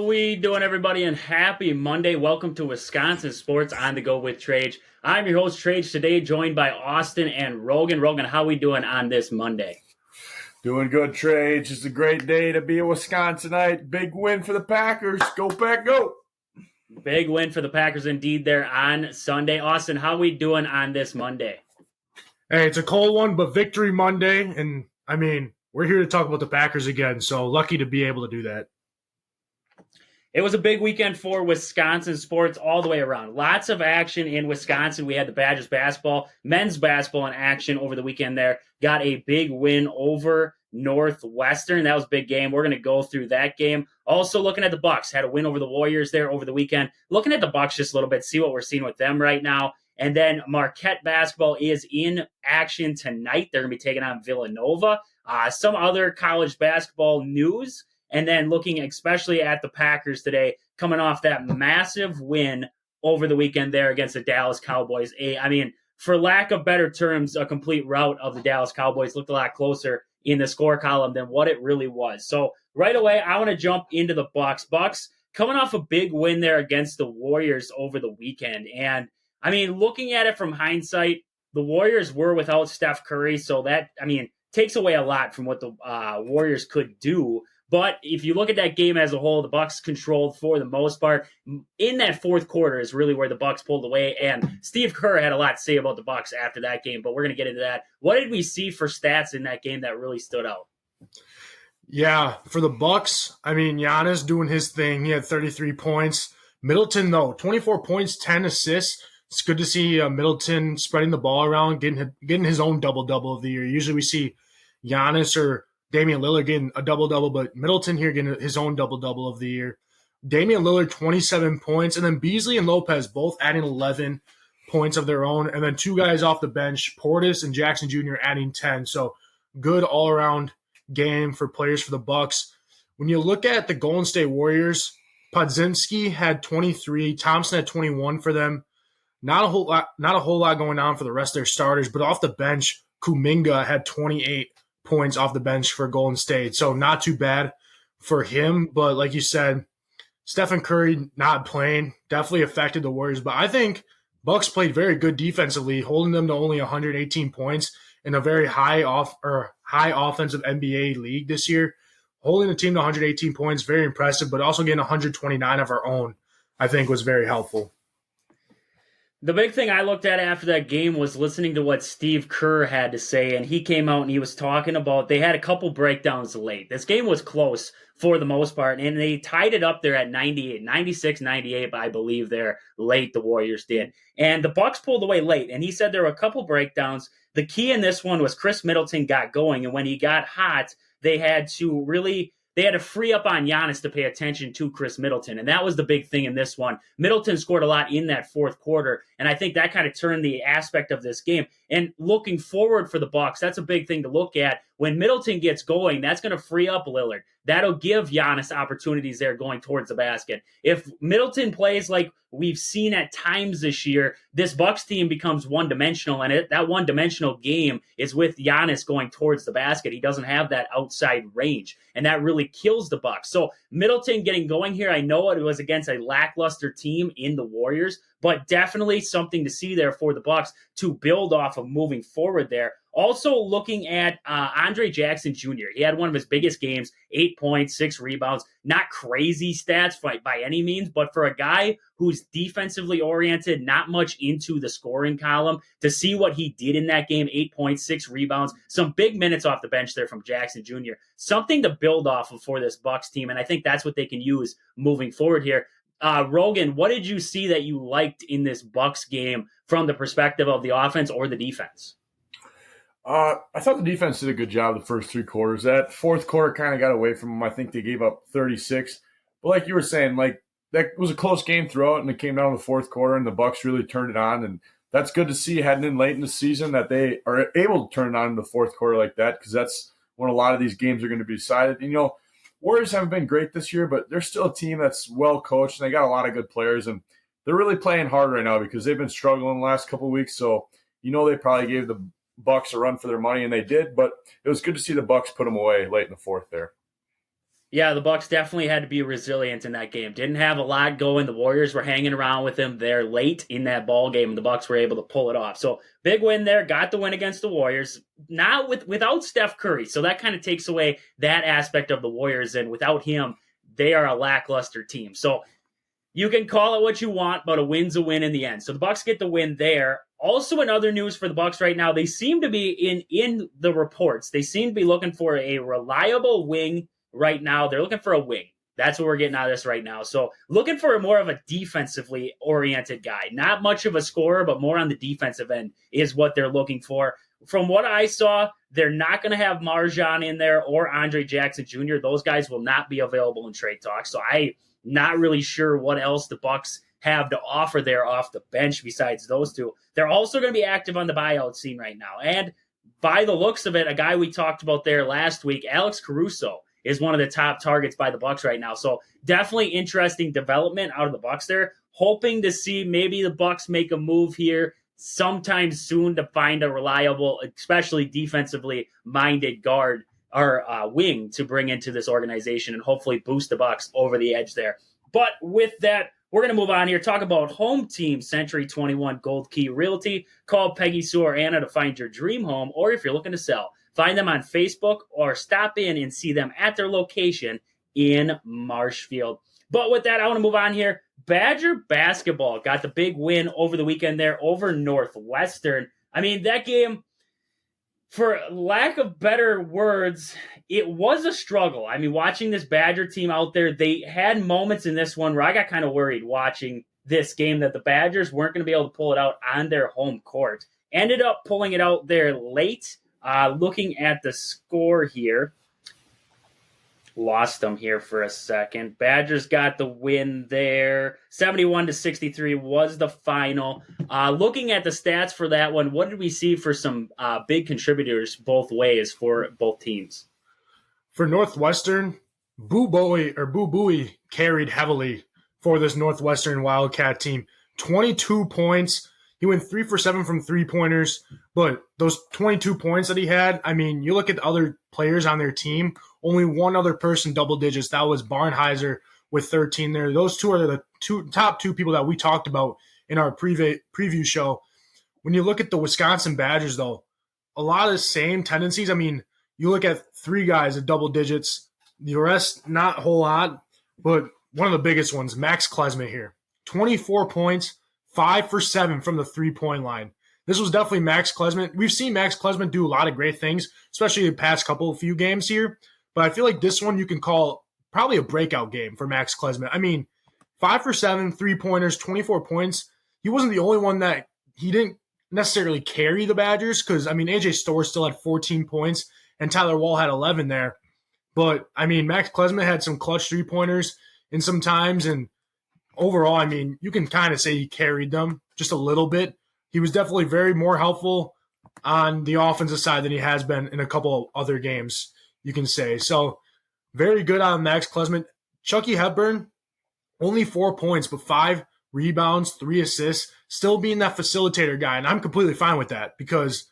we doing, everybody? And happy Monday. Welcome to Wisconsin Sports on the Go with Trage. I'm your host, Trage, today joined by Austin and Rogan. Rogan, how we doing on this Monday? Doing good, Trage. It's a great day to be a Wisconsinite. Big win for the Packers. Go Pack, go! Big win for the Packers indeed there on Sunday. Austin, how we doing on this Monday? Hey, it's a cold one, but victory Monday. And, we're here to talk about the Packers again, so lucky to be able to do that. It was a big weekend for Wisconsin sports all the way around. Lots of action in Wisconsin. We had the Badgers basketball, men's basketball in action over the weekend there. Got a big win over Northwestern. That was a big game. We're going to go through that game. Also looking at the Bucks. Had a win over the Warriors there over the weekend. Looking at the Bucks just a little bit, see what we're seeing with them right now. And then Marquette basketball is in action tonight. They're going to be taking on Villanova. Some other college basketball news. And then looking especially at the Packers today, coming off that massive win over the weekend there against the Dallas Cowboys. For lack of better terms, a complete rout of the Dallas Cowboys. Looked a lot closer in the score column than what it really was. So right away, I want to jump into the Bucks. Bucks coming off a big win there against the Warriors over the weekend. And, looking at it from hindsight, the Warriors were without Steph Curry. So that, takes away a lot from what the Warriors could do. But if you look at that game as a whole, the Bucks controlled for the most part. In that fourth quarter is really where the Bucks pulled away, and Steve Kerr had a lot to say about the Bucks after that game, but we're going to get into that. What did we see for stats in that game that really stood out? Yeah, for the Bucks, Giannis doing his thing. He had 33 points. Middleton, though, 24 points, 10 assists. It's good to see Middleton spreading the ball around, getting his own double-double of the year. Usually we see Giannis or Damian Lillard getting a double-double, but Middleton here getting his own double-double of the year. Damian Lillard, 27 points, and then Beasley and Lopez both adding 11 points of their own, and then two guys off the bench, Portis and Jackson Jr. adding 10. So good all-around game for players for the Bucks. When you look at the Golden State Warriors, Podziemski had 23, Thompson had 21 for them. Not a whole lot going on for the rest of their starters, but off the bench, Kuminga had 28 points off the bench for Golden State. So not too bad for him. But like you said, Stephen Curry not playing definitely affected the Warriors. But I think Bucks played very good defensively, holding them to only 118 points in a very high offensive NBA league this year. Holding the team to 118 points, very impressive, but also getting 129 of our own, I think was very helpful. The big thing I looked at after that game was listening to what Steve Kerr had to say, and he came out and he was talking about they had a couple breakdowns late. This game was close for the most part, and they tied it up there at 96-98, I believe, there late, the Warriors did. And the Bucks pulled away late, and he said there were a couple breakdowns. The key in this one was Chris Middleton got going, and when he got hot, they had to free up on Giannis to pay attention to Chris Middleton, and that was the big thing in this one. Middleton scored a lot in that fourth quarter, and I think that kind of turned the aspect of this game. And looking forward for the Bucks, that's a big thing to look at. When Middleton gets going, that's going to free up Lillard. That'll give Giannis opportunities there going towards the basket. If Middleton plays like we've seen at times this year, this Bucks team becomes one-dimensional, and that one-dimensional game is with Giannis going towards the basket. He doesn't have that outside range, and that really kills the Bucks. So Middleton getting going here, I know it was against a lackluster team in the Warriors, but definitely something to see there for the Bucks to build off of moving forward there. Also looking at Andre Jackson Jr. He had one of his biggest games, 8 points, 6 rebounds. Not crazy stats by any means, but for a guy who's defensively oriented, not much into the scoring column, to see what he did in that game, 8 points, 6 rebounds, some big minutes off the bench there from Jackson Jr. Something to build off of for this Bucks team, and I think that's what they can use moving forward here. Rogan, what did you see that you liked in this Bucks game from the perspective of the offense or the defense? I thought the defense did a good job the first three quarters. That fourth quarter kind of got away from them. I think they gave up 36. But like you were saying, that was a close game throughout, and it came down to the fourth quarter, and the Bucks really turned it on. And that's good to see heading in late in the season that they are able to turn it on in the fourth quarter like that, because that's when a lot of these games are going to be decided. And, Warriors haven't been great this year, but they're still a team that's well coached, and they got a lot of good players. And they're really playing hard right now because they've been struggling the last couple of weeks. So, they probably gave the Bucks a run for their money, and they did, but it was good to see the Bucks put them away late in the fourth there. Yeah, the Bucks definitely had to be resilient in that game. Didn't have a lot going. The Warriors were hanging around with them there late in that ball game, and the Bucks were able to pull it off. So big win there. Got the win against the Warriors. Not without Steph Curry, so that kind of takes away that aspect of the Warriors. And without him, they are a lackluster team. So you can call it what you want, but a win's a win in the end. So the Bucks get the win there. Also, in other news for the Bucks right now, they seem to be in the reports. They seem to be looking for a reliable wing right now. They're looking for a wing. That's what we're getting out of this right now. So looking for more of a defensively oriented guy. Not much of a scorer, but more on the defensive end is what they're looking for. From what I saw, they're not going to have Marjan in there or Andre Jackson Jr. Those guys will not be available in trade talks. So I'm not really sure what else the Bucks have to offer there off the bench besides those two. They're also going to be active on the buyout scene right now. And by the looks of it, a guy we talked about there last week, Alex Caruso, is one of the top targets by the Bucks right now. So definitely interesting development out of the Bucks there. Hoping to see maybe the Bucks make a move here sometime soon to find a reliable, especially defensively minded guard or wing to bring into this organization and hopefully boost the Bucks over the edge there. But with that, we're going to move on here, talk about home team Century 21 Gold Key Realty. Call Peggy, Sue, or Anna to find your dream home, or if you're looking to sell, find them on Facebook or stop in and see them at their location in Marshfield. But with that, I want to move on here. Badger basketball got the big win over the weekend there over Northwestern. I mean, that game, for lack of better words, it was a struggle. I mean, watching this Badger team out there, they had moments in this one where I got kind of worried watching this game that the Badgers weren't going to be able to pull it out on their home court. Ended up pulling it out there late. Looking at the score here, lost them here for a second. Badgers got the win there. 71-63 was the final. Looking at the stats for that one, what did we see for some big contributors both ways for both teams? For Northwestern, Boo Buie carried heavily for this Northwestern Wildcat team. 22 points. He went 3 for 7 from three-pointers, but those 22 points that he had, I mean, you look at the other players on their team, only one other person double digits. That was Barnheiser with 13 there. Those two are the top two people that we talked about in our preview show. When you look at the Wisconsin Badgers, though, a lot of the same tendencies. I mean, you look at three guys at double digits. The rest, not a whole lot, but one of the biggest ones, Max Klesmit here. 24 points, 5 for 7 from the three-point line. This was definitely Max Klesmit. We've seen Max Klesmit do a lot of great things, especially the past few games here. But I feel like this one you can call probably a breakout game for Max Klesmit. I mean, 5 for 7, three-pointers, 24 points. He wasn't the only one that he didn't necessarily carry the Badgers because, I mean, A.J. Storr still had 14 points and Tyler Wall had 11 there. But, I mean, Max Klesmit had some clutch three-pointers in some times, and overall, I mean, you can kind of say he carried them just a little bit. He was definitely very more helpful on the offensive side than he has been in a couple of other games, you can say. So, very good on Max Klesmit. Chucky Hepburn, only 4 points, but 5 rebounds, 3 assists, still being that facilitator guy. And I'm completely fine with that because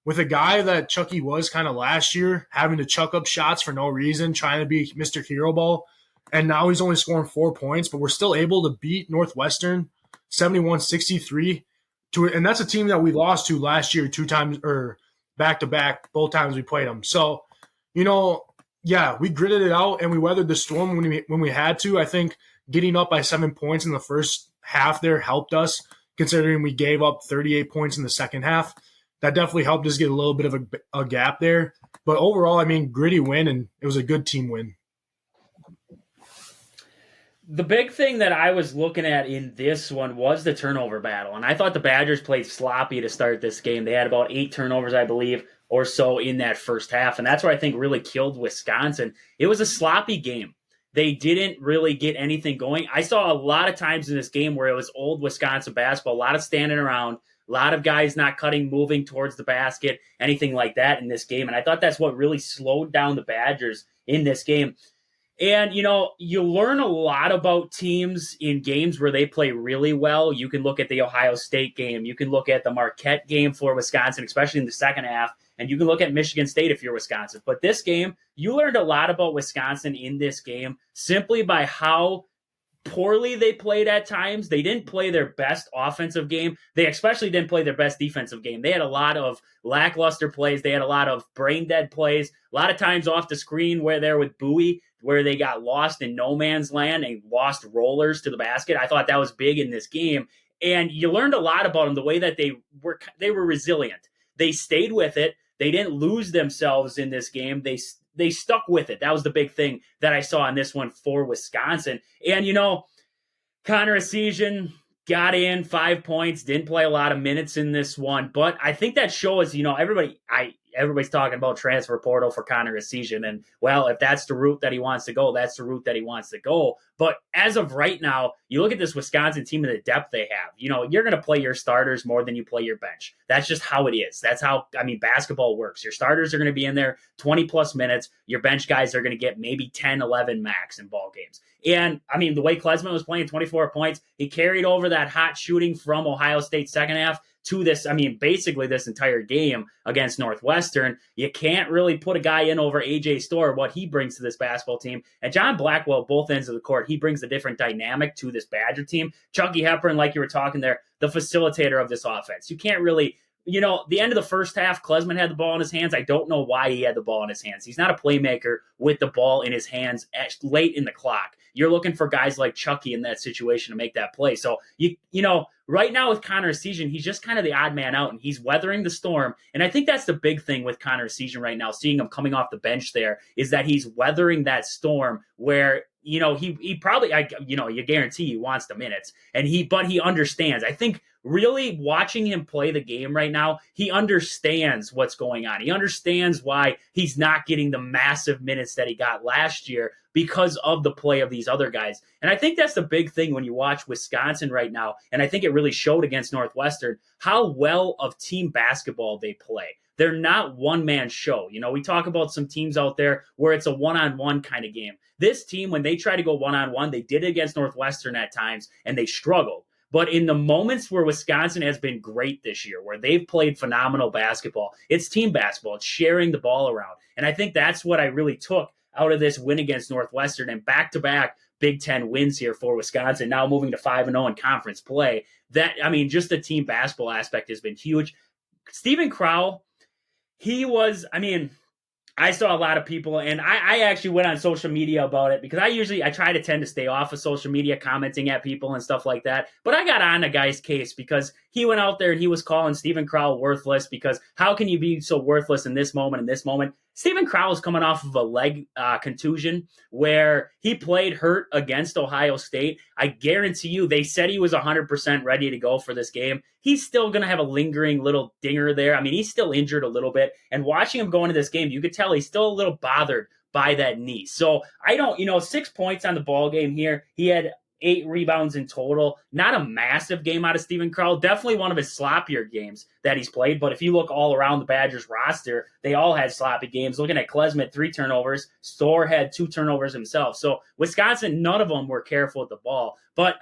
with a guy that Chucky was kind of last year, having to chuck up shots for no reason, trying to be Mr. Hero Ball, and now he's only scoring 4 points, but we're still able to beat Northwestern 71-63. And that's a team that we lost to last year 2 times, or back-to-back, both times we played them. So, you know, yeah, we gritted it out and we weathered the storm when we had to. I think getting up by 7 points in the first half there helped us, considering we gave up 38 points in the second half. That definitely helped us get a little bit of a gap there. But overall, I mean, gritty win, and it was a good team win. The big thing that I was looking at in this one was the turnover battle. And I thought the Badgers played sloppy to start this game. They had about 8 turnovers, I believe, or so in that first half. And that's what I think really killed Wisconsin. It was a sloppy game. They didn't really get anything going. I saw a lot of times in this game where it was old Wisconsin basketball, a lot of standing around, a lot of guys not cutting, moving towards the basket, anything like that in this game. And I thought that's what really slowed down the Badgers in this game. And, you know, you learn a lot about teams in games where they play really well. You can look at the Ohio State game. You can look at the Marquette game for Wisconsin, especially in the second half. And you can look at Michigan State if you're Wisconsin. But this game, you learned a lot about Wisconsin in this game simply by how poorly they played at times. They didn't play their best offensive game. They especially didn't play their best defensive game. They had a lot of lackluster plays. They had a lot of brain dead plays. A lot of times off the screen where they're with Bowie, where they got lost in no man's land and lost rollers to the basket. I thought that was big in this game. And you learned a lot about them, the way that they were resilient. They stayed with it. They didn't lose themselves in this game. They stuck with it. That was the big thing that I saw in this one for Wisconsin. And, Connor Essegian got in 5 points, didn't play a lot of minutes in this one. But I think that shows, everybody's talking about transfer portal for Connor Essegian. And, well, if that's the route that he wants to go, that's the route that he wants to go. But as of right now, you look at this Wisconsin team and the depth they have. You're going to play your starters more than you play your bench. That's just how it is. That's how, basketball works. Your starters are going to be in there 20-plus minutes. Your bench guys are going to get maybe 10, 11 max in ball games. And, the way Klesman was playing 24 points, he carried over that hot shooting from Ohio State second half to this, basically this entire game against Northwestern. You can't really put a guy in over A.J. Storr, what he brings to this basketball team. And John Blackwell, both ends of the court, he brings a different dynamic to this Badger team. Chucky Hepburn, like you were talking there, the facilitator of this offense. You can't really, the end of the first half, Klesman had the ball in his hands. I don't know why he had the ball in his hands. He's not a playmaker with the ball in his hands late in the clock. You're looking for guys like Chucky in that situation to make that play. So, right now with Connor Essegian, he's just kind of the odd man out, and he's weathering the storm. And I think that's the big thing with Connor Essegian right now, seeing him coming off the bench there, is that he's weathering that storm where, he probably, you guarantee he wants the minutes. But he understands. I think really watching him play the game right now, he understands what's going on. He understands why he's not getting the massive minutes that he got last year because of the play of these other guys. And I think that's the big thing when you watch Wisconsin right now. And I think it really showed against Northwestern how well of team basketball they play. They're not one-man show. We talk about some teams out there where it's a one-on-one kind of game. This team, when they try to go one-on-one, they did it against Northwestern at times, and they struggled. But in the moments where Wisconsin has been great this year, where they've played phenomenal basketball, it's team basketball. It's sharing the ball around. And I think that's what I really took out of this win against Northwestern and back-to-back Big Ten wins here for Wisconsin, now moving to 5-0 in conference play. Just the team basketball aspect has been huge. Stephen Crowell, I saw a lot of people, and I actually went on social media about it because I try to tend to stay off of social media commenting at people and stuff like that. But I got on a guy's case because he went out there and he was calling Stephen Crowell worthless, because how can you be so worthless in this moment, Stephen Crowell is coming off of a leg contusion where he played hurt against Ohio State. I guarantee you, they said he was 100% ready to go for this game. He's still going to have a lingering little dinger there. He's still injured a little bit. And watching him go into this game, you could tell he's still a little bothered by that knee. So I don't, 6 points on the ball game here. He had 8 rebounds in total. Not a massive game out of Stephen Crowell. Definitely one of his sloppier games that he's played. But if you look all around the Badgers roster, they all had sloppy games. Looking at Klesman, 3 turnovers. Storr had 2 turnovers himself. So Wisconsin, none of them were careful with the ball. But,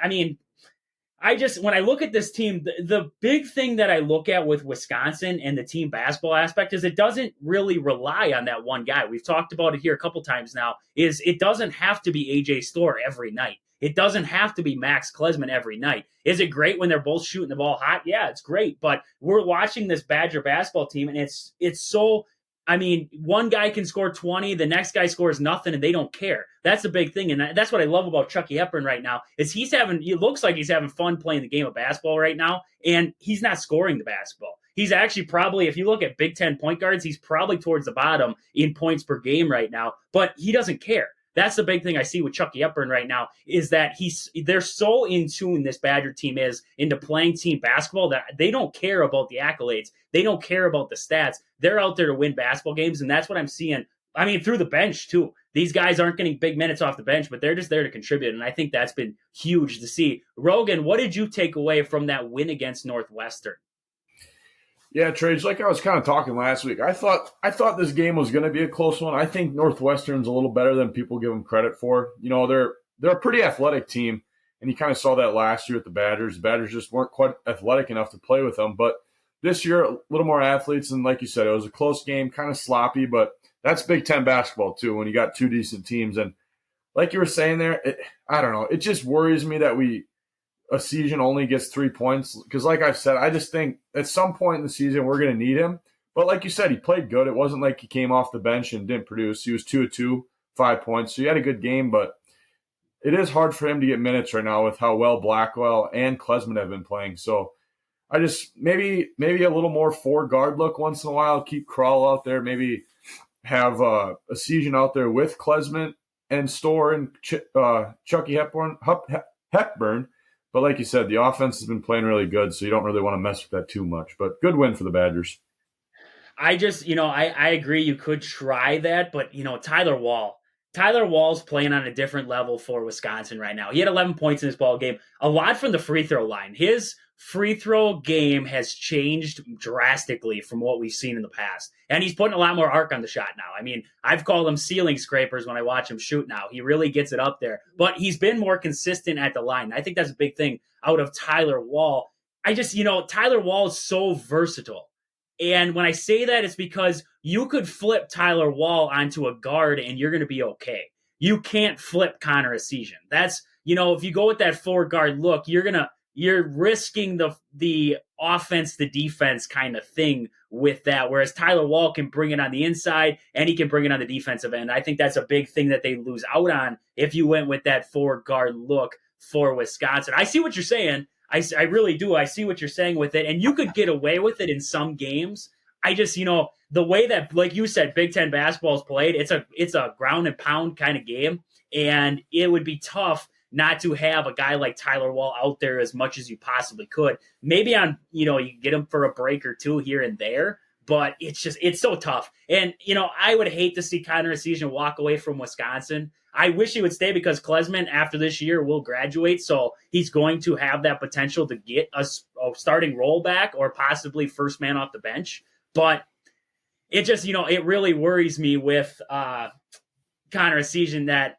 when I look at this team, the big thing that I look at with Wisconsin and the team basketball aspect is it doesn't really rely on that one guy. We've talked about it here a couple times now, is it doesn't have to be A.J. Storr every night. It doesn't have to be Max Klesman every night. Is it great when they're both shooting the ball hot? Yeah, it's great. But we're watching this Badger basketball team, and it's so, one guy can score 20, the next guy scores nothing, and they don't care. That's the big thing, and that's what I love about Chucky Hepburn right now, is it looks like he's having fun playing the game of basketball right now, and he's not scoring the basketball. He's actually probably, if you look at Big Ten point guards, he's probably towards the bottom in points per game right now, but he doesn't care. That's the big thing I see with Chucky Hepburn right now, is that they're so in tune, this Badger team is, into playing team basketball, that they don't care about the accolades. They don't care about the stats. They're out there to win basketball games, and that's what I'm seeing. Through the bench, too. These guys aren't getting big minutes off the bench, but they're just there to contribute, and I think that's been huge to see. Rogan, what did you take away from that win against Northwestern? Yeah, Trey, like I was kind of talking last week, I thought this game was going to be a close one. I think Northwestern's a little better than people give them credit for. They're a pretty athletic team, and you kind of saw that last year with the Badgers. The Badgers just weren't quite athletic enough to play with them, but this year, a little more athletes. And like you said, it was a close game, kind of sloppy, but that's Big Ten basketball too when you got two decent teams. And like you were saying there, I don't know. It just worries me that a season only gets 3 points. Because like I've said, I just think at some point in the season we're going to need him. But like you said, he played good. It wasn't like he came off the bench and didn't produce. He was 2 of 2, 5 points. So he had a good game, but it is hard for him to get minutes right now with how well Blackwell and Klesman have been playing. So I just maybe a little more 4-guard look once in a while. Keep Krull out there. Maybe have a season out there with Klesman and Storr and Chucky Hepburn. But like you said, the offense has been playing really good, so you don't really want to mess with that too much. But good win for the Badgers. I just, I agree you could try that, but, Tyler Wall's playing on a different level for Wisconsin right now. He had 11 points in this ball game, a lot from the free throw line. His free throw game has changed drastically from what we've seen in the past. And he's putting a lot more arc on the shot now. I mean, I've called him ceiling scrapers when I watch him shoot now. He really gets it up there. But he's been more consistent at the line. I think that's a big thing out of Tyler Wall. Tyler Wall is so versatile. And when I say that, it's because you could flip Tyler Wall onto a guard and you're going to be okay. You can't flip Connor Essegian. That's, if you go with that 4-guard look, you're risking the offense to defense kind of thing with that. Whereas Tyler Wall can bring it on the inside and he can bring it on the defensive end. I think that's a big thing that they lose out on if you went with that 4-guard look for Wisconsin. I see what you're saying. I really do. I see what you're saying with it. And you could get away with it in some games. I just, the way that, like you said, Big Ten basketball is played, it's a ground and pound kind of game. And it would be tough not to have a guy like Tyler Wall out there as much as you possibly could. Maybe you get him for a break or two here and there, but it's so tough. And, I would hate to see Connor Essegian walk away from Wisconsin. I wish he would stay because Klesman after this year will graduate. So he's going to have that potential to get a starting role back or possibly first man off the bench. But it just, it really worries me with Connor Essegian that,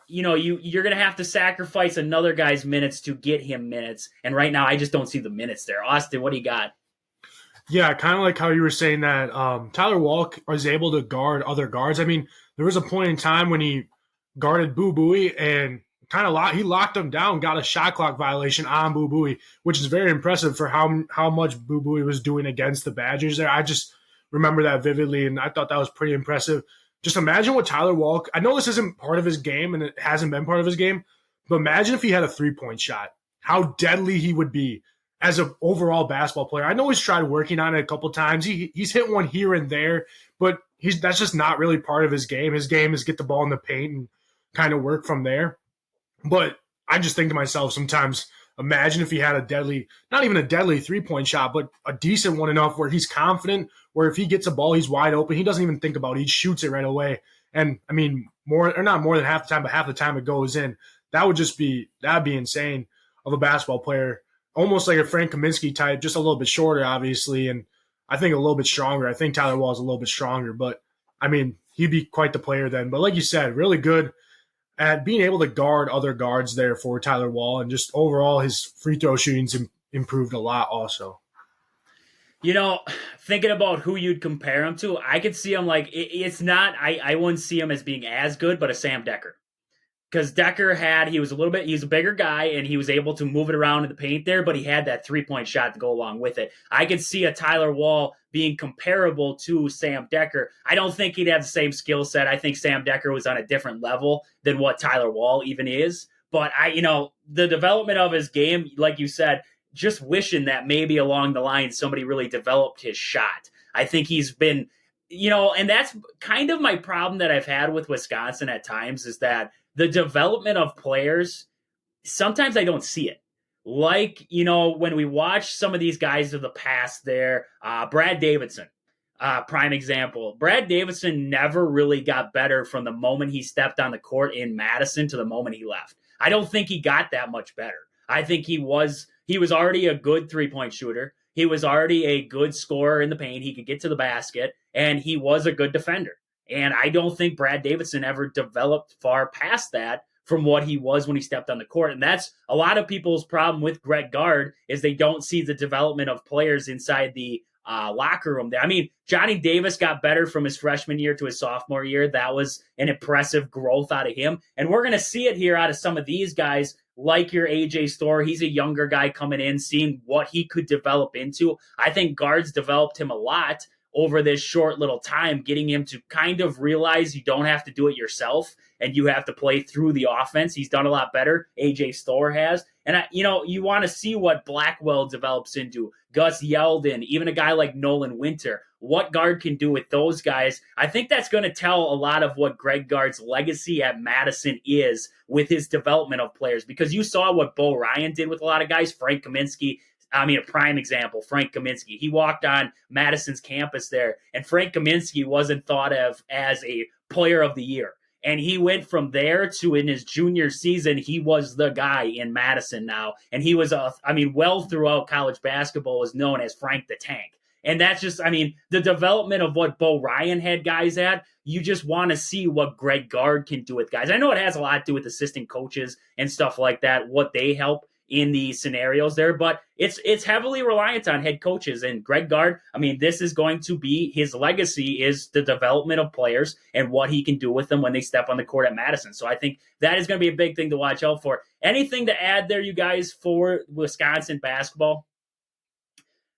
you're going to have to sacrifice another guy's minutes to get him minutes. And right now, I just don't see the minutes there. Austin, what do you got? Yeah, kind of like how you were saying that Tyler Wall was able to guard other guards. I mean, there was a point in time when he guarded Boo Buie and he locked him down, got a shot clock violation on Boo Buie, which is very impressive for how much Boo Buie was doing against the Badgers there. I just remember that vividly, and I thought that was pretty impressive. Just imagine what Tyler Wall – I know this isn't part of his game, and it hasn't been part of his game, but imagine if he had a three-point shot, how deadly he would be as an overall basketball player. I know he's tried working on it a couple times. He's hit one here and there, but that's just not really part of his game. His game is get the ball in the paint and kind of work from there. But I just think to myself sometimes, imagine if he had a deadly, not even a deadly three-point shot, but a decent one enough where he's confident, where if he gets a ball, he's wide open. He doesn't even think about it. He shoots it right away. And, I mean, not more than half the time, but half the time it goes in. That'd be insane of a basketball player. Almost like a Frank Kaminsky type, just a little bit shorter, obviously, and I think a little bit stronger. I think Tyler Wall is a little bit stronger, but, I mean, he'd be quite the player then. But like you said, really good at being able to guard other guards there for Tyler Wall, and just overall his free throw shooting's improved a lot also. Thinking about who you'd compare him to, I could see him like, it's not, I wouldn't see him as being as good, but a Sam Decker. Because Decker he's a bigger guy, and he was able to move it around in the paint there, but he had that three-point shot to go along with it. I could see a Tyler Wall being comparable to Sam Decker. I don't think he'd have the same skill set. I think Sam Decker was on a different level than what Tyler Wall even is. But the development of his game, like you said, just wishing that maybe along the line somebody really developed his shot. I think he's been, and that's kind of my problem that I've had with Wisconsin at times, is that the development of players, sometimes I don't see it. Like, when we watch some of these guys of the past there, Brad Davidson, prime example. Brad Davidson never really got better from the moment he stepped on the court in Madison to the moment he left. I don't think he got that much better. I think he was already a good three-point shooter. He was already a good scorer in the paint. He could get to the basket, and he was a good defender. And I don't think Brad Davidson ever developed far past that from what he was when he stepped on the court. And that's a lot of people's problem with Greg Gard is they don't see the development of players inside the locker room there. I mean, Johnny Davis got better from his freshman year to his sophomore year. That was an impressive growth out of him. And we're going to see it here out of some of these guys like your AJ Storr. He's a younger guy coming in, seeing what he could develop into. I think Gard's developed him a lot over this short little time, getting him to kind of realize you don't have to do it yourself and you have to play through the offense. He's done a lot better. AJ Storr has. And, you want to see what Blackwell develops into, Gus Yeldon, even a guy like Nolan Winter, what Gard can do with those guys. I think that's going to tell a lot of what Greg Gard's legacy at Madison is with his development of players, because you saw what Bo Ryan did with a lot of guys. Frank Kaminsky, a prime example, Frank Kaminsky. He walked on Madison's campus there, and Frank Kaminsky wasn't thought of as a player of the year. And he went from there to in his junior season, he was the guy in Madison now. And he was, well throughout college basketball was known as Frank the Tank. And that's just, the development of what Bo Ryan had guys at, you just want to see what Greg Gard can do with guys. I know it has a lot to do with assistant coaches and stuff like that, what they help in the scenarios there, but it's heavily reliant on head coaches. And Greg Gard, this is going to be his legacy, is the development of players and what he can do with them when they step on the court at Madison. So I think that is going to be a big thing to watch out for. Anything to add there, you guys, for Wisconsin basketball?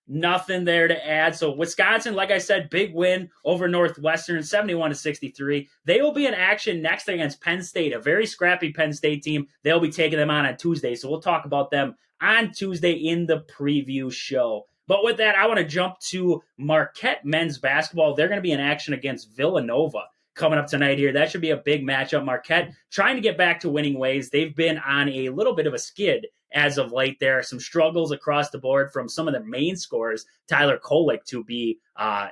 Nothing there to add. So Wisconsin, like I said, big win over Northwestern, 71-63. They will be in action next against Penn State, a very scrappy Penn State team. They'll be taking them on Tuesday. So we'll talk about them on Tuesday in the preview show. But with that, I want to jump to Marquette men's basketball. They're going to be in action against Villanova coming up tonight here. That should be a big matchup. Marquette trying to get back to winning ways. They've been on a little bit of a skid as of late. There are some struggles across the board from some of their main scorers, Tyler Kolek to be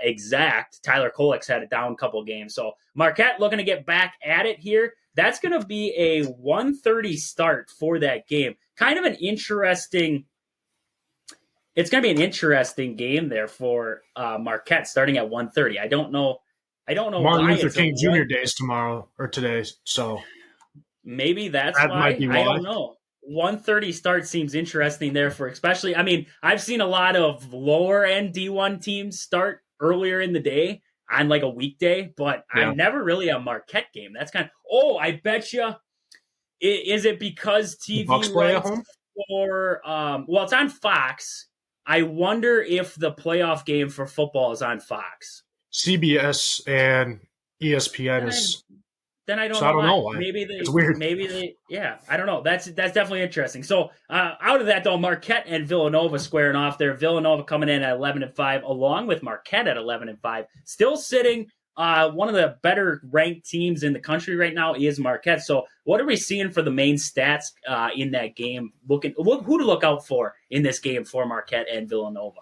exact. Tyler Kolek's had a down couple games. So Marquette looking to get back at it here. That's going to be a 1:30 start for that game. Kind of an interesting... It's going to be an interesting game there for Marquette starting at 1:30. I don't know Martin why Luther it's King Jr. Day is tomorrow or today, so maybe that's that why. might be why. I don't know. 1:30 start seems interesting there for especially. I've seen a lot of lower end D1 teams start earlier in the day on like a weekday, but I'm never really a Marquette game. That's kind of. Oh, I bet you. Is it because TV rights for? Well, it's on Fox. I wonder if the playoff game for football is on Fox. CBS and ESPN is. Then I don't. So know I don't know why. It's weird. Maybe they. Yeah, I don't know. That's definitely interesting. So out of that though, Marquette and Villanova squaring off there. Villanova coming in at 11-5, along with Marquette at 11-5, still sitting. One of the better ranked teams in the country right now is Marquette. So what are we seeing for the main stats in that game? Who to look out for in this game for Marquette and Villanova?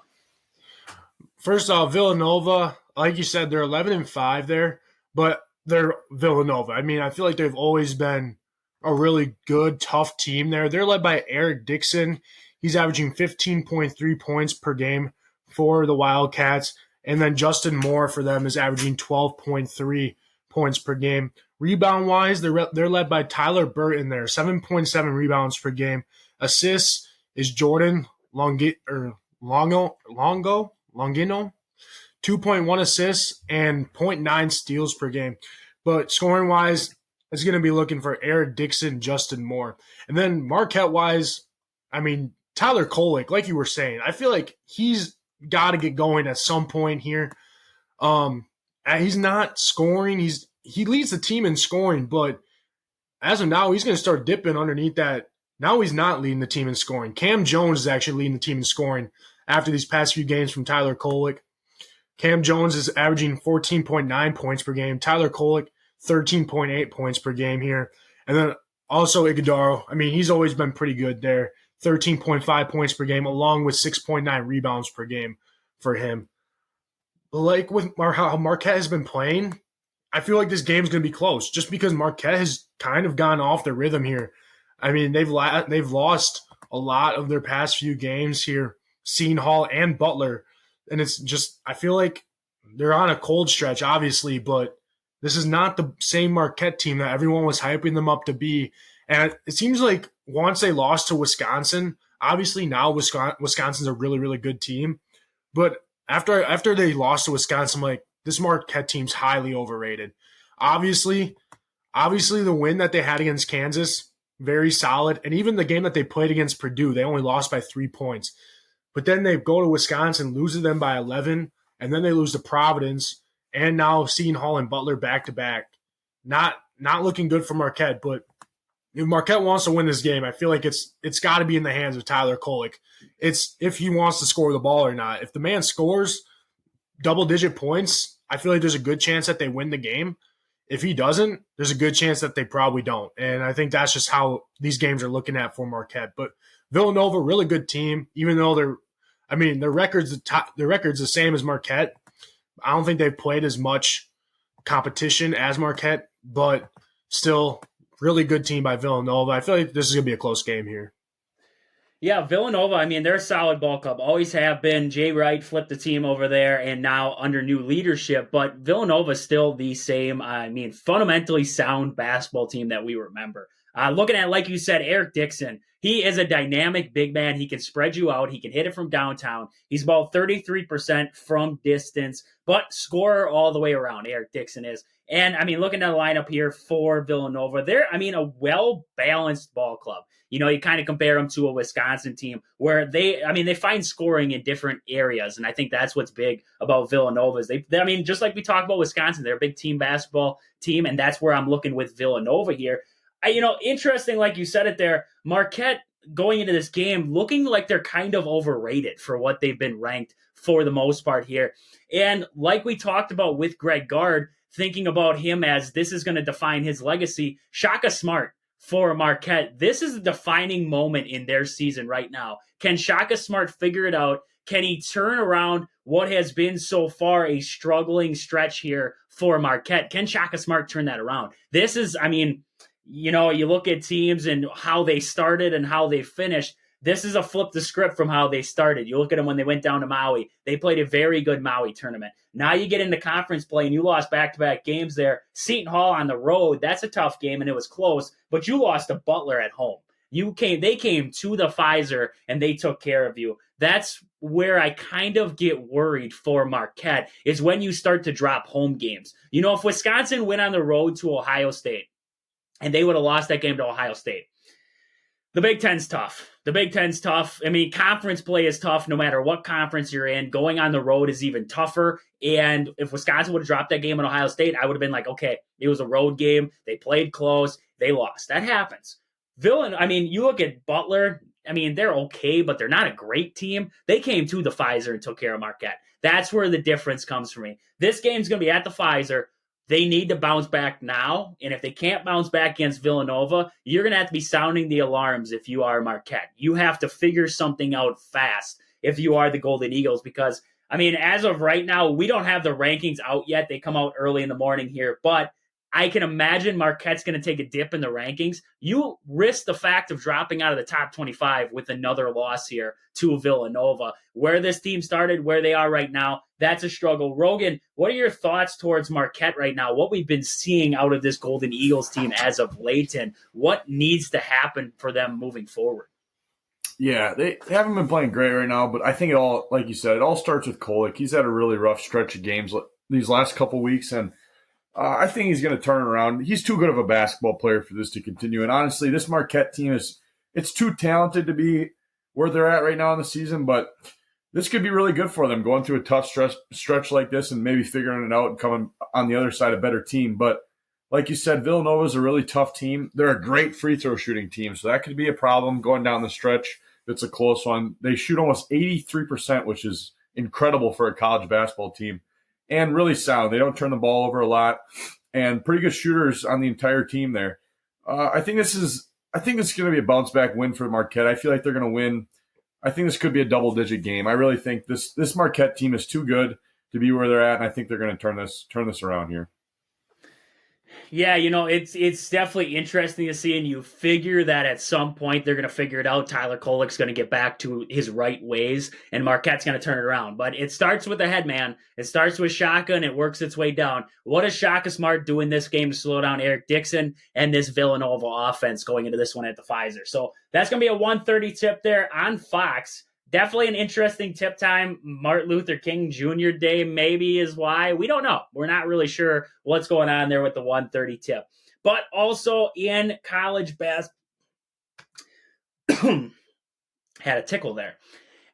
First off, Villanova, like you said, they're 11-5 there, but they're Villanova. I feel like they've always been a really good, tough team there. They're led by Eric Dixon. He's averaging 15.3 points per game for the Wildcats. And then Justin Moore for them is averaging 12.3 points per game. Rebound-wise, they're led by Tyler Burton there, 7.7 rebounds per game. Assists is Jordan Longino, 2.1 assists and 0.9 steals per game. But scoring-wise, it's going to be looking for Eric Dixon, Justin Moore. And then Marquette-wise, Tyler Kolek, like you were saying, I feel like he's got to get going at some point here. He's not scoring. He leads the team in scoring, but as of now, he's going to start dipping underneath that. Now he's not leading the team in scoring. Cam Jones is actually leading the team in scoring after these past few games from Tyler Kolek. Cam Jones is averaging 14.9 points per game. Tyler Kolek, 13.8 points per game here. And then also Iguodaro. He's always been pretty good there. 13.5 points per game, along with 6.9 rebounds per game for him. Like with how Marquette has been playing, I feel like this game's going to be close just because Marquette has kind of gone off the rhythm here. They've lost a lot of their past few games here, Seton Hall and Butler. And it's just, I feel like they're on a cold stretch, obviously, but this is not the same Marquette team that everyone was hyping them up to be And it seems like once they lost to Wisconsin, obviously now Wisconsin's a really, really good team. But after they lost to Wisconsin, I'm like, this Marquette team's highly overrated. Obviously, the win that they had against Kansas, very solid. And even the game that they played against Purdue, they only lost by 3 points. But then they go to Wisconsin, lose to them by 11, and then they lose to Providence, and now Seton Hall and Butler back-to-back. Not looking good for Marquette, but if Marquette wants to win this game, I feel like it's got to be in the hands of Tyler Kolek. It's if he wants to score the ball or not. If the man scores double-digit points, I feel like there's a good chance that they win the game. If he doesn't, there's a good chance that they probably don't. And I think that's just how these games are looking at for Marquette. But Villanova, really good team, even though their record's the same as Marquette. I don't think they've played as much competition as Marquette, but still really good team by Villanova. I feel like this is going to be a close game here. Yeah, Villanova, I mean, they're a solid ball club. Always have been. Jay Wright flipped the team over there and now under new leadership. But Villanova's still the same, fundamentally sound basketball team that we remember. Looking at, like you said, Eric Dixon, he is a dynamic big man. He can spread you out. He can hit it from downtown. He's about 33% from distance, but scorer all the way around, Eric Dixon is. And, looking at the lineup here for Villanova, they're, a well-balanced ball club. You kind of compare them to a Wisconsin team where they find scoring in different areas. And I think that's what's big about Villanova is they just like we talked about Wisconsin, they're a big team basketball team. And that's where I'm looking with Villanova here. Interesting, like you said it there, Marquette going into this game looking like they're kind of overrated for what they've been ranked for the most part here. And like we talked about with Greg Gard, thinking about him as this is going to define his legacy, Shaka Smart for Marquette. This is a defining moment in their season right now. Can Shaka Smart figure it out? Can he turn around what has been so far a struggling stretch here for Marquette? Can Shaka Smart turn that around? This is, you look at teams and how they started and how they finished. This is a flip the script from how they started. You look at them when they went down to Maui. They played a very good Maui tournament. Now you get into conference play and you lost back-to-back games there. Seton Hall on the road, that's a tough game and it was close, but you lost to Butler at home. They came to the Pfizer and they took care of you. That's where I kind of get worried for Marquette is when you start to drop home games. If Wisconsin went on the road to Ohio State and they would have lost that game to Ohio State, the Big Ten's tough. Conference play is tough no matter what conference you're in. Going on the road is even tougher. And if Wisconsin would have dropped that game in Ohio State, I would have been like, okay, it was a road game. They played close. They lost. That happens. You look at Butler. They're okay, but they're not a great team. They came to the Pfizer and took care of Marquette. That's where the difference comes for me. This game's going to be at the Pfizer. They need to bounce back now, and if they can't bounce back against Villanova, you're going to have to be sounding the alarms if you are Marquette. You have to figure something out fast if you are the Golden Eagles because, as of right now, we don't have the rankings out yet. They come out early in the morning here, but I can imagine Marquette's going to take a dip in the rankings. You risk the fact of dropping out of the top 25 with another loss here to Villanova. Where this team started, where they are right now, that's a struggle. Rogan, what are your thoughts towards Marquette right now? What we've been seeing out of this Golden Eagles team as of late, and what needs to happen for them moving forward? Yeah, they haven't been playing great right now, but I think it all, like you said, it all starts with Kolek. He's had a really rough stretch of games these last couple weeks, and I think he's going to turn around. He's too good of a basketball player for this to continue. And honestly, this Marquette team it's too talented to be where they're at right now in the season, but this could be really good for them going through a tough stretch like this and maybe figuring it out and coming on the other side a better team. But like you said, Villanova is a really tough team. They're a great free throw shooting team, so that could be a problem going down the stretch. It's a close one. They shoot almost 83%, which is incredible for a college basketball team. And really sound. They don't turn the ball over a lot, and pretty good shooters on the entire team there. I think this is going to be a bounce back win for Marquette. I feel like they're going to win. I think this could be a double digit game. I really think this Marquette team is too good to be where they're at, and I think they're going to turn this around here. Yeah, it's definitely interesting to see, and you figure that at some point they're going to figure it out. Tyler Kolek's going to get back to his right ways, and Marquette's going to turn it around. But it starts with the head, man. It starts with Shaka, and it works its way down. What does Shaka Smart do in this game to slow down Eric Dixon and this Villanova offense going into this one at the Pfizer? So that's going to be a 1:30 tip there on Fox. Definitely an interesting tip time. Martin Luther King Jr. Day maybe is why. We don't know. We're not really sure what's going on there with the 1:30 tip. But also in college basketball, had a tickle there.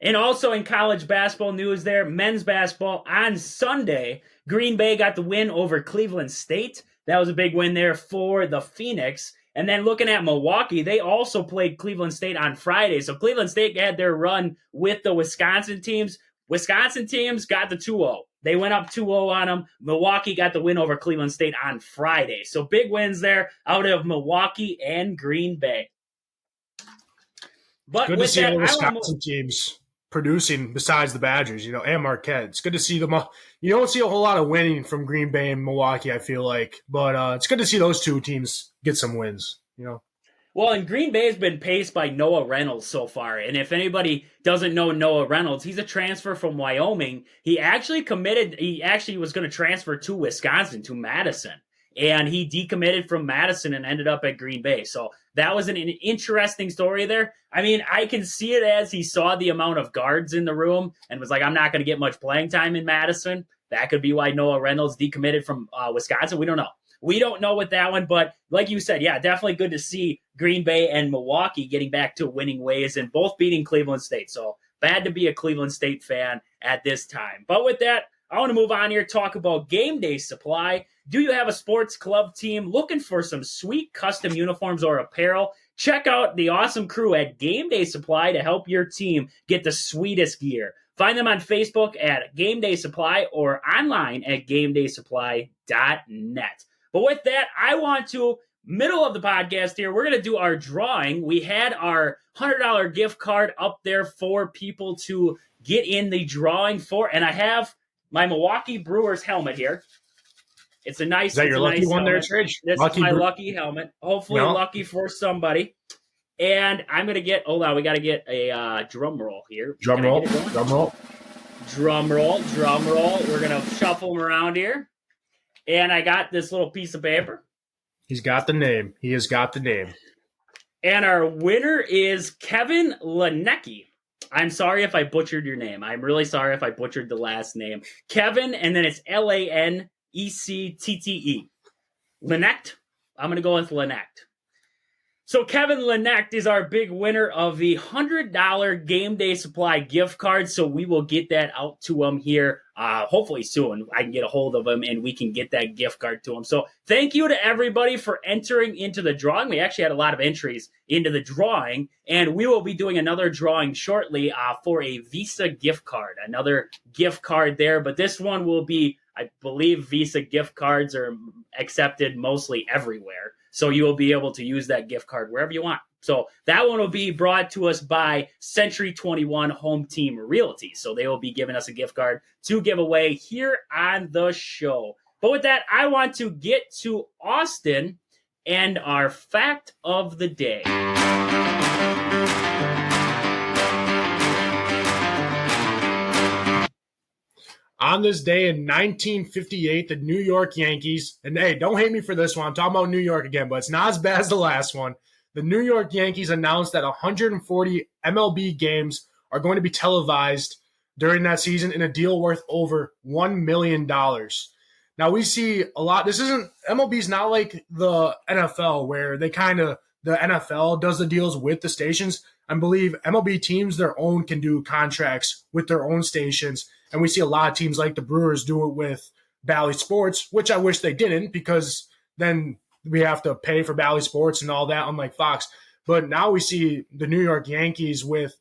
And also in college basketball news there, men's basketball on Sunday, Green Bay got the win over Cleveland State. That was a big win there for the Phoenix. And then looking at Milwaukee, they also played Cleveland State on Friday. So Cleveland State had their run with the Wisconsin teams. Wisconsin teams got the 2-0. They went up 2-0 on them. Milwaukee got the win over Cleveland State on Friday. So big wins there out of Milwaukee and Green Bay. But good to see all Wisconsin teams producing besides the Badgers, and Marquette. It's good to see them. You don't see a whole lot of winning from Green Bay and Milwaukee, I feel like. But it's good to see those two teams get some wins, Well, and Green Bay has been paced by Noah Reynolds so far. And if anybody doesn't know Noah Reynolds, he's a transfer from Wyoming. He actually was going to transfer to Wisconsin, to Madison. And he decommitted from Madison and ended up at Green Bay. So that was an interesting story there. I mean, I can see it as he saw the amount of guards in the room and was like, I'm not going to get much playing time in Madison. That could be why Noah Reynolds decommitted from Wisconsin. We don't know. We don't know with that one, but like you said, yeah, definitely good to see Green Bay and Milwaukee getting back to winning ways and both beating Cleveland State. So bad to be a Cleveland State fan at this time. But with that, I want to move on here, talk about Game Day Supply. Do you have a sports club team looking for some sweet custom uniforms or apparel? Check out the awesome crew at Game Day Supply to help your team get the sweetest gear. Find them on Facebook at Game Day Supply or online at GameDaySupply.net. But with that, I want to, middle of the podcast here, we're going to do our drawing. We had our $100 gift card up there for people to get in the drawing for, and I have my Milwaukee Brewers helmet here. It's a nice. Is that your lucky nice one helmet. there, Trish? This is my lucky helmet. Hopefully lucky for somebody. And I'm going to get, hold on, we got to get a drum roll here. Drum roll. We're going to shuffle them around here. And I got this little piece of paper. He's got the name. He has got the name. And our winner is Kevin Lanecki. I'm sorry if I butchered your name. I'm really sorry if I butchered the last name. Kevin, and then it's Lanectte. Lanectte? I'm going to go with Lanectte. So Kevin Lanectte is our big winner of the $100 Game Day Supply gift card. So we will get that out to him here hopefully soon. I can get a hold of him and we can get that gift card to him. So thank you to everybody for entering into the drawing. We actually had a lot of entries into the drawing, and we will be doing another drawing shortly for a Visa gift card, another gift card there. But this one will be, I believe Visa gift cards are accepted mostly everywhere. So you will be able to use that gift card wherever you want. So that one will be brought to us by Century 21 Home Team Realty. So they will be giving us a gift card to give away here on the show. But with that, I want to get to Austin and our fact of the day. On this day in 1958, the New York Yankees, and hey, don't hate me for this one. I'm talking about New York again, but it's not as bad as the last one. The New York Yankees announced that 140 MLB games are going to be televised during that season in a deal worth over $1 million. Now, we see a lot. This isn't, MLB's not like the NFL where the NFL does the deals with the stations. I believe MLB teams, their own, can do contracts with their own stations. And we see a lot of teams like the Brewers do it with Bally Sports, which I wish they didn't, because then we have to pay for Bally Sports and all that, unlike Fox. But now we see the New York Yankees with,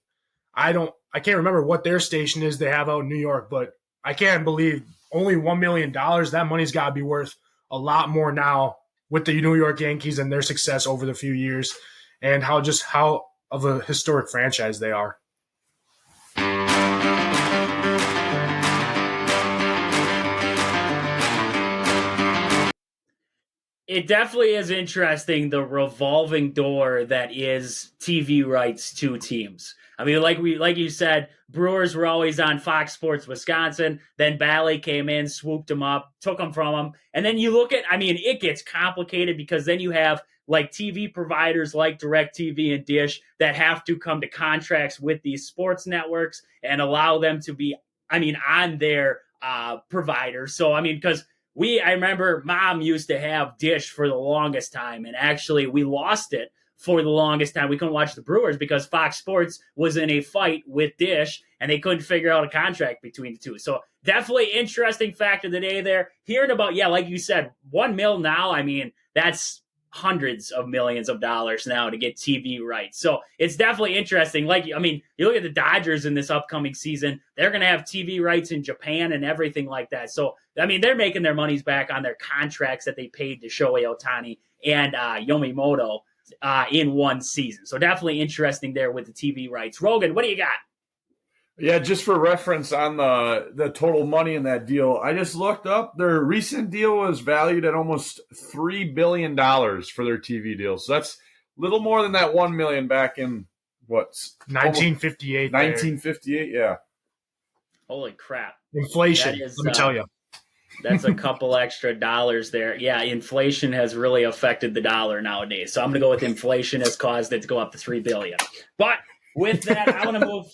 I can't remember what their station is they have out in New York, but I can't believe only $1 million. That money's got to be worth a lot more now with the New York Yankees and their success over the few years, and how of a historic franchise they are. It definitely is interesting, the revolving door that is TV rights to teams. I mean, like you said, Brewers were always on Fox Sports Wisconsin. Then Bally came in, swooped them up, took them from them, and then you look at. I mean, it gets complicated because then you have like TV providers like DirecTV and Dish that have to come to contracts with these sports networks and allow them to be. I mean, on their providers. So I mean, because I remember Mom used to have Dish for the longest time, and actually we lost it for the longest time. We couldn't watch the Brewers because Fox Sports was in a fight with Dish, and they couldn't figure out a contract between the two. So definitely interesting fact of the day there. Hearing about, yeah, like you said, $1 million now, I mean, that's hundreds of millions of dollars now to get TV rights. So it's definitely interesting. Like, I mean, you look at the Dodgers in this upcoming season, they're going to have TV rights in Japan and everything like that. So, I mean, they're making their monies back on their contracts that they paid to Shohei Ohtani and Yomimoto in one season. So definitely interesting there with the TV rights. Rogan, what do you got? Yeah, just for reference on the total money in that deal, I just looked up. Their recent deal was valued at almost $3 billion for their TV deal. So that's a little more than that $1 million back in, what? 1958. 1958, yeah. Holy crap. Inflation, let me tell you. That's a couple extra dollars there. Yeah, inflation has really affected the dollar nowadays. So I'm going to go with inflation has caused it to go up to $3 billion. But with that, I want to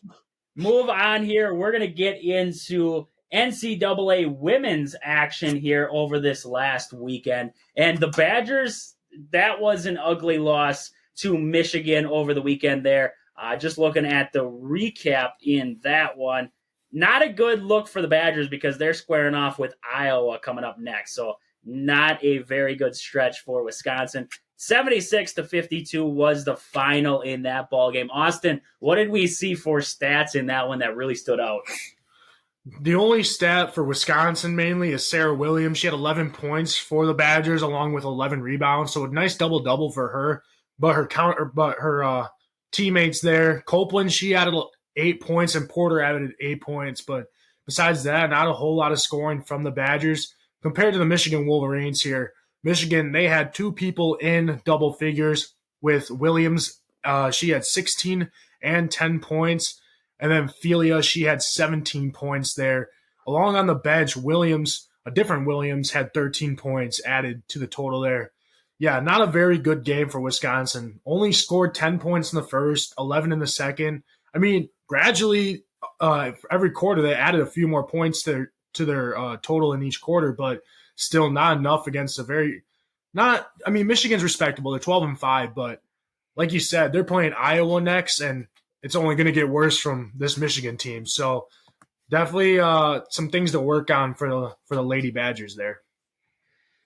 move on here. We're going to get into NCAA women's action here over this last weekend. And the Badgers, that was an ugly loss to Michigan over the weekend there. Just looking at the recap in that one, not a good look for the Badgers because they're squaring off with Iowa coming up next. So not a very good stretch for Wisconsin. 76-52 was the final in that ball game. Austin, what did we see for stats in that one that really stood out? The only stat for Wisconsin mainly is Sarah Williams. She had 11 points for the Badgers along with 11 rebounds. So a nice double-double for her. But her teammates there, Copeland, she added 8 points and Porter added 8 points. But besides that, not a whole lot of scoring from the Badgers compared to the Michigan Wolverines here. Michigan, they had two people in double figures with Williams. She had 16 and 10 points. And then Felia, she had 17 points there. Along on the bench, Williams, a different Williams, had 13 points added to the total there. Yeah, not a very good game for Wisconsin. Only scored 10 points in the first, 11 in the second. I mean, gradually, every quarter, they added a few more points to their total in each quarter, but still not enough against Michigan's respectable. They're 12-5, but like you said, they're playing Iowa next, and it's only going to get worse from this Michigan team. So definitely some things to work on for the Lady Badgers there.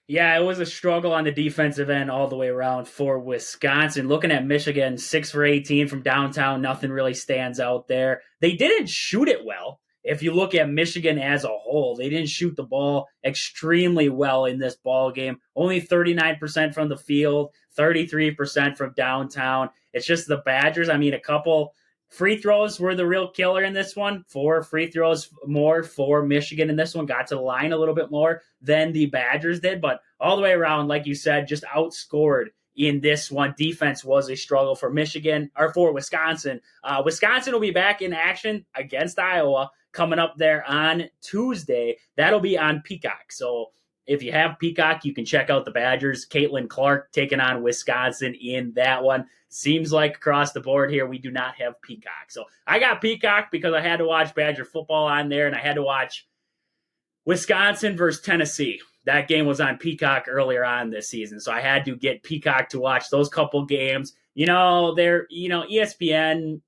Yeah, it was a struggle on the defensive end all the way around for Wisconsin. Looking at Michigan, 6 for 18 from downtown, nothing really stands out there. They didn't shoot it well. If you look at Michigan as a whole, they didn't shoot the ball extremely well in this ball game. Only 39% from the field, 33% from downtown. It's just the Badgers. I mean, a couple free throws were the real killer in this one. 4 free throws more for Michigan in this one. Got to the line a little bit more than the Badgers did. But all the way around, like you said, just outscored in this one. Defense was a struggle for Michigan, or for Wisconsin. Wisconsin will be back in action against Iowa coming up there on Tuesday. That'll be on Peacock. So if you have Peacock, you can check out the Badgers. Caitlin Clark taking on Wisconsin in that one. Seems like across the board here, we do not have Peacock. So I got Peacock because I had to watch Badger football on there, and I had to watch Wisconsin versus Tennessee. That game was on Peacock earlier on this season, so I had to get Peacock to watch those couple games. ESPN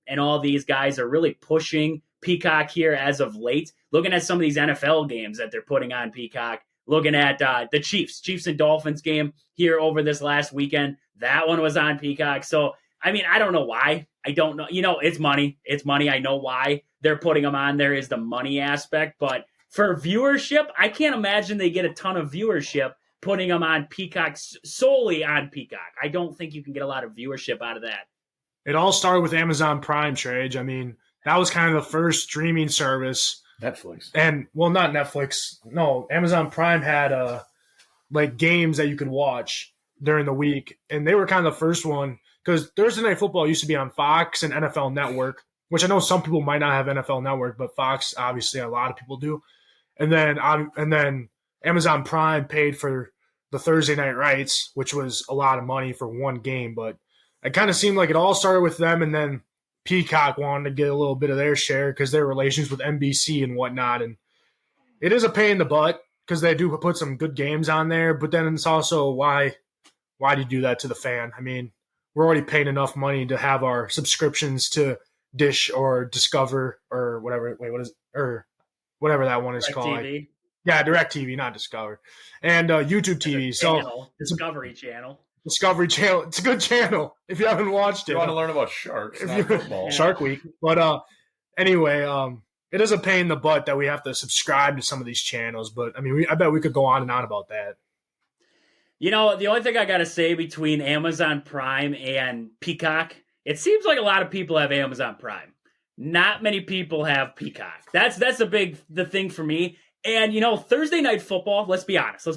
and all these guys are really pushing Peacock here as of late. Looking at some of these NFL games that they're putting on Peacock, looking at the Chiefs and Dolphins game here over this last weekend. That one was on Peacock. So, I mean, I don't know why. I don't know. It's money. It's money. I know why they're putting them on there is the money aspect. But for viewership, I can't imagine they get a ton of viewership putting them on Peacock, solely on Peacock. I don't think you can get a lot of viewership out of that. It all started with Amazon Prime, Trage. I mean, that was kind of the first streaming service. Netflix. And, well, not Netflix. No, Amazon Prime had like games that you could watch during the week, and they were kind of the first one because Thursday Night Football used to be on Fox and NFL Network, which I know some people might not have NFL Network, but Fox obviously a lot of people do. And then Amazon Prime paid for the Thursday night rights, which was a lot of money for one game. But it kind of seemed like it all started with them, and then Peacock wanted to get a little bit of their share because their relations with NBC and whatnot. And it is a pain in the butt because they do put some good games on there, but then it's also why do you do that to the fan? I mean, we're already paying enough money to have our subscriptions to Dish or Discover or whatever. Wait, what is or whatever that one is called? TV. Yeah, DirecTV, not Discover, and YouTube TV. So Discovery Channel. Discovery Channel. It's a good channel if you haven't watched it. You want to learn about sharks, not football. Shark Week. But anyway, it is a pain in the butt that we have to subscribe to some of these channels. But I mean, I bet we could go on and on about that. You know, the only thing I got to say between Amazon Prime and Peacock, it seems like a lot of people have Amazon Prime. Not many people have Peacock. That's the thing for me. And, you know, Thursday Night Football, let's be honest.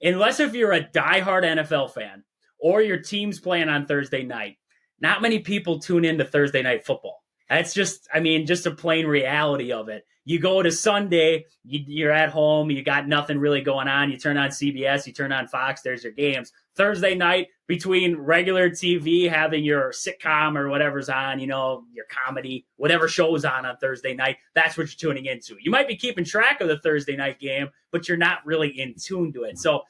Unless if you're a diehard NFL fan or your team's playing on Thursday night, not many people tune into Thursday Night Football. That's just a plain reality of it. You go to Sunday, you're at home, you got nothing really going on. You turn on CBS, you turn on Fox, there's your games. Thursday night, between regular TV, having your sitcom or whatever's on, you know, your comedy, whatever show's on Thursday night, that's what you're tuning into. You might be keeping track of the Thursday night game, but you're not really in tune to it. So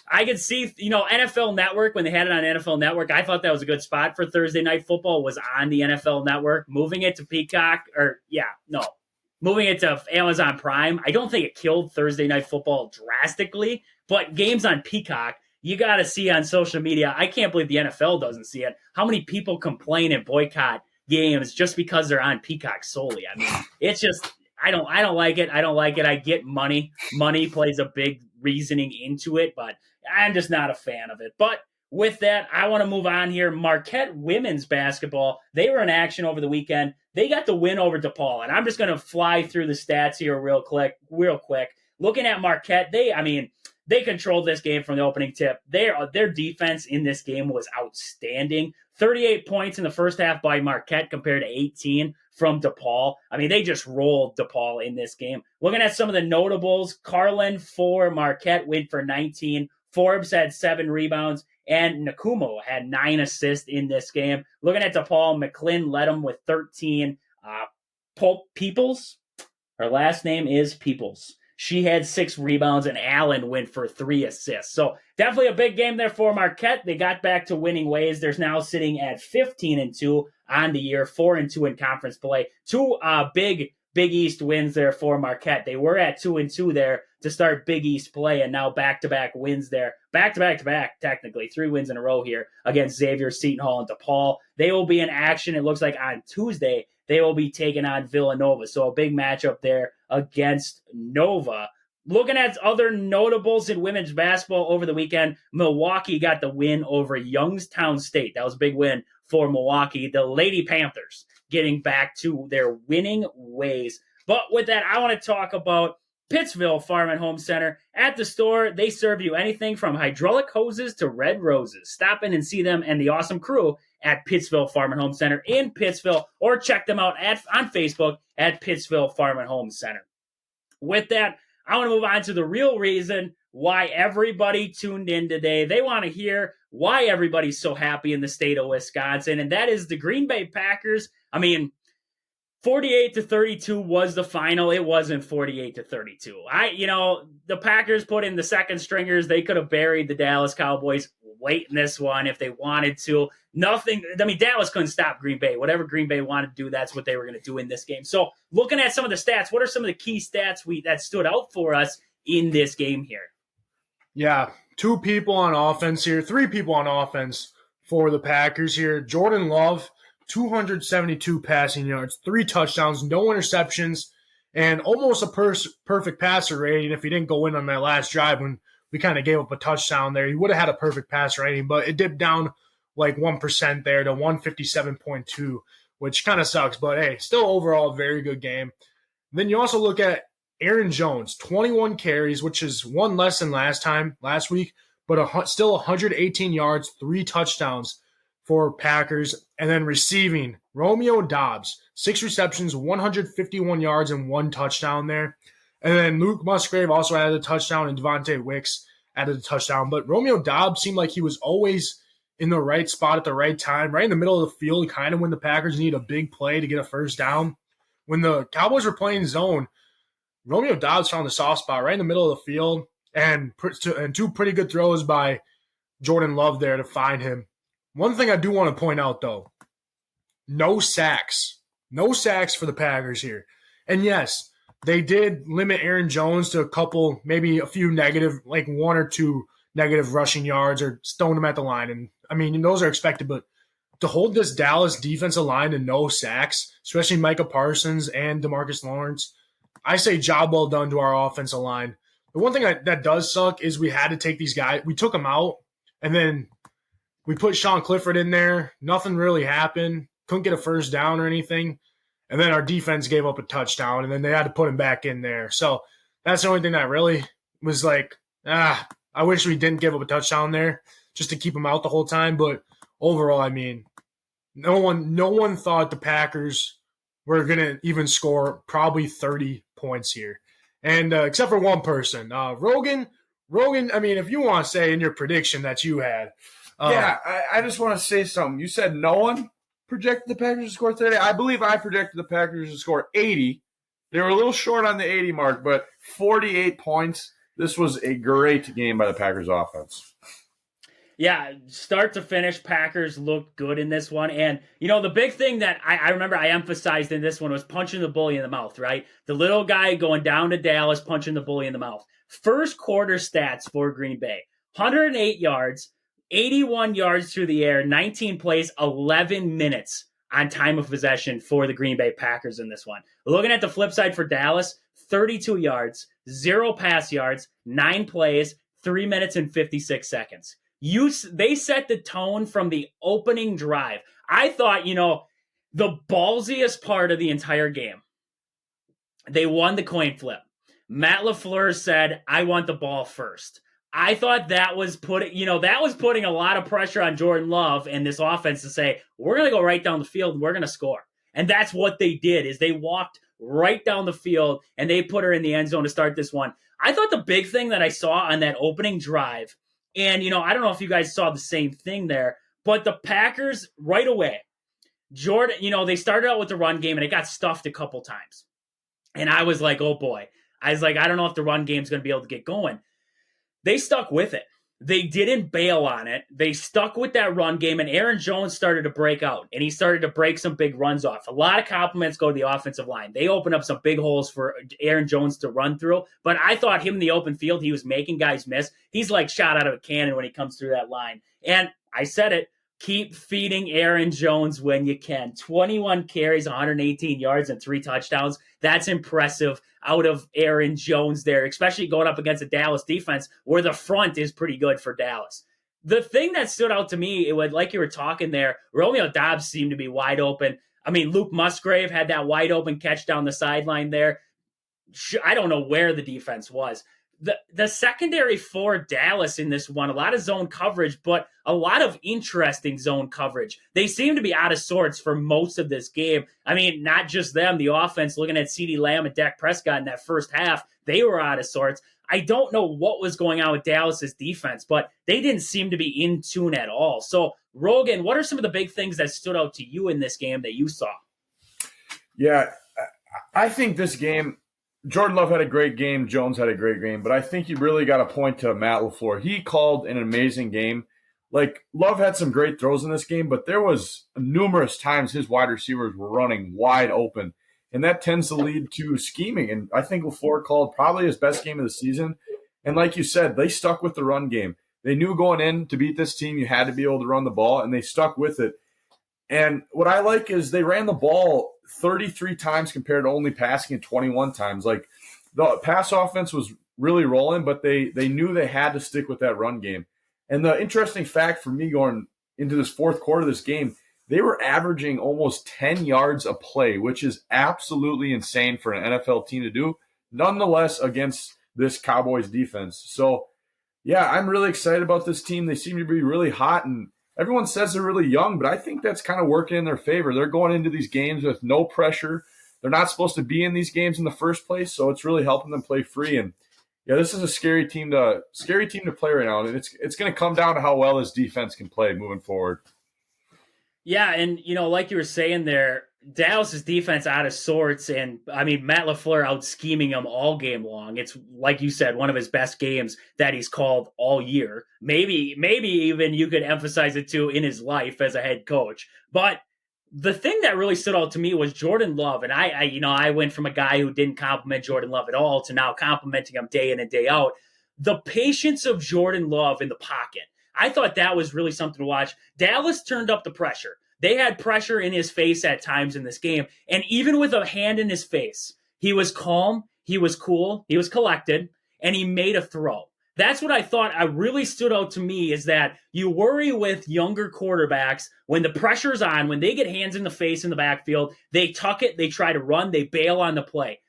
I could see, you know, NFL Network, when they had it on NFL Network, I thought that was a good spot for Thursday Night Football, was on the NFL Network. Moving it to Peacock, moving it to Amazon Prime, I don't think it killed Thursday Night Football drastically, but games on Peacock, you got to see on social media. I can't believe the NFL doesn't see it. How many people complain and boycott games just because they're on Peacock solely? I mean, it's just, I don't like it. I get money. Money plays a big reasoning into it, but I'm just not a fan of it. But with that, I want to move on here. Marquette women's basketball, they were in action over the weekend. They got the win over DePaul, and I'm just going to fly through the stats here real quick. Looking at Marquette, they controlled this game from the opening tip. Their defense in this game was outstanding. 38 points in the first half by Marquette compared to 18 from DePaul. I mean, they just rolled DePaul in this game. Looking at some of the notables, Carlin for Marquette went for 19. Forbes had 7 rebounds, and Nakumo had 9 assists in this game. Looking at DePaul, McClin led them with 13. Peoples, her last name is Peoples. She had 6 rebounds, and Allen went for 3 assists. So definitely a big game there for Marquette. They got back to winning ways. They're now sitting at 15-2 on the year, 4-2 in conference play. 2 Big East wins there for Marquette. They were at 2-2 there to start Big East play, and now back-to-back wins there. Back-to-back, technically. 3 wins in a row here against Xavier, Seton Hall, and DePaul. They will be in action, it looks like, on Tuesday. They will be taking on Villanova. So a big matchup there against Nova. Looking at other notables in women's basketball over the weekend, Milwaukee got the win over Youngstown State. That was a big win for Milwaukee. The Lady Panthers getting back to their winning ways. But with that, I want to talk about Pittsville Farm and Home Center. At the store, they serve you anything from hydraulic hoses to red roses. Stop in and see them and the awesome crew at Pittsville Farm and Home Center in Pittsville, or check them out on Facebook at Pittsville Farm and Home Center. With that, I want to move on to the real reason why everybody tuned in today. They want to hear why everybody's so happy in the state of Wisconsin, and that is the Green Bay Packers. I mean, 48-32 was the final. It wasn't 48-32. The Packers put in the second stringers. They could have buried the Dallas Cowboys late in this one if they wanted to. Dallas couldn't stop Green Bay. Whatever Green Bay wanted to do, that's what they were going to do in this game. So looking at some of the stats, what are some of the key stats that stood out for us in this game here? Yeah, 2 people on offense here, 3 people on offense for the Packers here. Jordan Love, 272 passing yards, 3 touchdowns, no interceptions, and almost a perfect passer rating if he didn't go in on that last drive when we kind of gave up a touchdown there. He would have had a perfect passer rating, but it dipped down like 1% there to 157.2, which kind of sucks. But, hey, still overall a very good game. Then you also look at Aaron Jones, 21 carries, which is one less than last week, but still 118 yards, 3 touchdowns for Packers. And then receiving, Romeo Doubs, 6 receptions, 151 yards, and 1 touchdown there. And then Luke Musgrave also added a touchdown, and Devontae Wicks added a touchdown. But Romeo Doubs seemed like he was always in the right spot at the right time, right in the middle of the field, kind of when the Packers need a big play to get a first down. When the Cowboys were playing zone, Romeo Doubs found the soft spot right in the middle of the field, and 2 pretty good throws by Jordan Love there to find him. One thing I do want to point out, though, no sacks. No sacks for the Packers here. And yes, they did limit Aaron Jones to a couple, maybe a few negative, like 1 or 2 negative rushing yards, or stone him at the line. And, I mean, those are expected, but to hold this Dallas defensive line to no sacks, especially Micah Parsons and DeMarcus Lawrence, I say job well done to our offensive line. The one thing that does suck is we had to take these guys. We took them out, and then we put Sean Clifford in there. Nothing really happened. Couldn't get a first down or anything. And then our defense gave up a touchdown, and then they had to put him back in there. So that's the only thing that really was like, I wish we didn't give up a touchdown there just to keep him out the whole time. But overall, I mean, no one thought the Packers were going to even score probably 30 points here. And except for one person, Rogan, I mean, if you want to say in your prediction that you had. I just want to say something. You said no one projected the Packers to score 30. I believe I projected the Packers to score 80. They were a little short on the 80 mark, but 48 points. This was a great game by the Packers offense. Yeah, start to finish, Packers looked good in this one. And, the big thing that I remember I emphasized in this one was punching the bully in the mouth, right? The little guy going down to Dallas, punching the bully in the mouth. First quarter stats for Green Bay. 108 yards, 81 yards through the air, 19 plays, 11 minutes on time of possession for the Green Bay Packers in this one. Looking at the flip side for Dallas, 32 yards, 0 pass yards, 9 plays, 3 minutes and 56 seconds. They set the tone from the opening drive. I thought, the ballsiest part of the entire game, they won the coin flip. Matt LaFleur said, I want the ball first. I thought that was putting a lot of pressure on Jordan Love and this offense to say, we're going to go right down the field and we're going to score. And that's what they did, is they walked right down the field and they put her in the end zone to start this one. I thought the big thing that I saw on that opening drive, and, I don't know if you guys saw the same thing there, but the Packers right away, Jordan, they started out with the run game and it got stuffed a couple times. And I was like, oh boy. I was like, I don't know if the run game's going to be able to get going. They stuck with it. They didn't bail on it. They stuck with that run game, and Aaron Jones started to break out, and he started to break some big runs off. A lot of compliments go to the offensive line. They opened up some big holes for Aaron Jones to run through, but I thought him in the open field, he was making guys miss. He's like shot out of a cannon when he comes through that line. And I said it, keep feeding Aaron Jones when you can. 21 carries, 118 yards, and 3 touchdowns. That's impressive out of Aaron Jones there, especially going up against a Dallas defense where the front is pretty good for Dallas. The thing that stood out to me, it was like you were talking there, Romeo Doubs seemed to be wide open. I mean, Luke Musgrave had that wide open catch down the sideline there. I don't know where the defense was. The secondary for Dallas in this one, a lot of zone coverage, but a lot of interesting zone coverage. They seem to be out of sorts for most of this game. I mean, not just them, the offense, looking at CeeDee Lamb and Dak Prescott in that first half, they were out of sorts. I don't know what was going on with Dallas's defense, but they didn't seem to be in tune at all. So, Rogan, what are some of the big things that stood out to you in this game that you saw? Yeah, I think this game, Jordan Love had a great game. Jones had a great game. But I think you really got to point to Matt LaFleur. He called an amazing game. Like, Love had some great throws in this game, but there was numerous times his wide receivers were running wide open. And that tends to lead to scheming. And I think LaFleur called probably his best game of the season. And like you said, they stuck with the run game. They knew going in to beat this team, you had to be able to run the ball, and they stuck with it. And what I like is they ran the ball 33 times compared to only passing it 21 times. Like, the pass offense was really rolling, but they knew they had to stick with that run game. And the interesting fact for me going into this fourth quarter of this game, they were averaging almost 10 yards a play, which is absolutely insane for an NFL team to do. nonetheless against this Cowboys defense. So, yeah, I'm really excited about this team. They seem to be really hot, and everyone says they're really young, but I think that's kind of working in their favor. They're going into these games with no pressure. They're not supposed to be in these games in the first place, so it's really helping them play free. And yeah, this is a scary team to play right now, and it's going to come down to how well this defense can play moving forward. Yeah, and like you were saying there, Dallas's defense out of sorts, and I mean Matt LaFleur out scheming him all game long. It's like you said, one of his best games that he's called all year. Maybe even you could emphasize it too in his life as a head coach. But the thing that really stood out to me was Jordan Love, and I went from a guy who didn't compliment Jordan Love at all to now complimenting him day in and day out. The patience of Jordan Love in the pocket. I thought that was really something to watch. Dallas turned up the pressure. They had pressure in his face at times in this game. And even with a hand in his face, he was calm, he was cool, he was collected, and he made a throw. That's what I thought really stood out to me, is that you worry with younger quarterbacks when the pressure's on, when they get hands in the face in the backfield, they tuck it, they try to run, they bail on the play.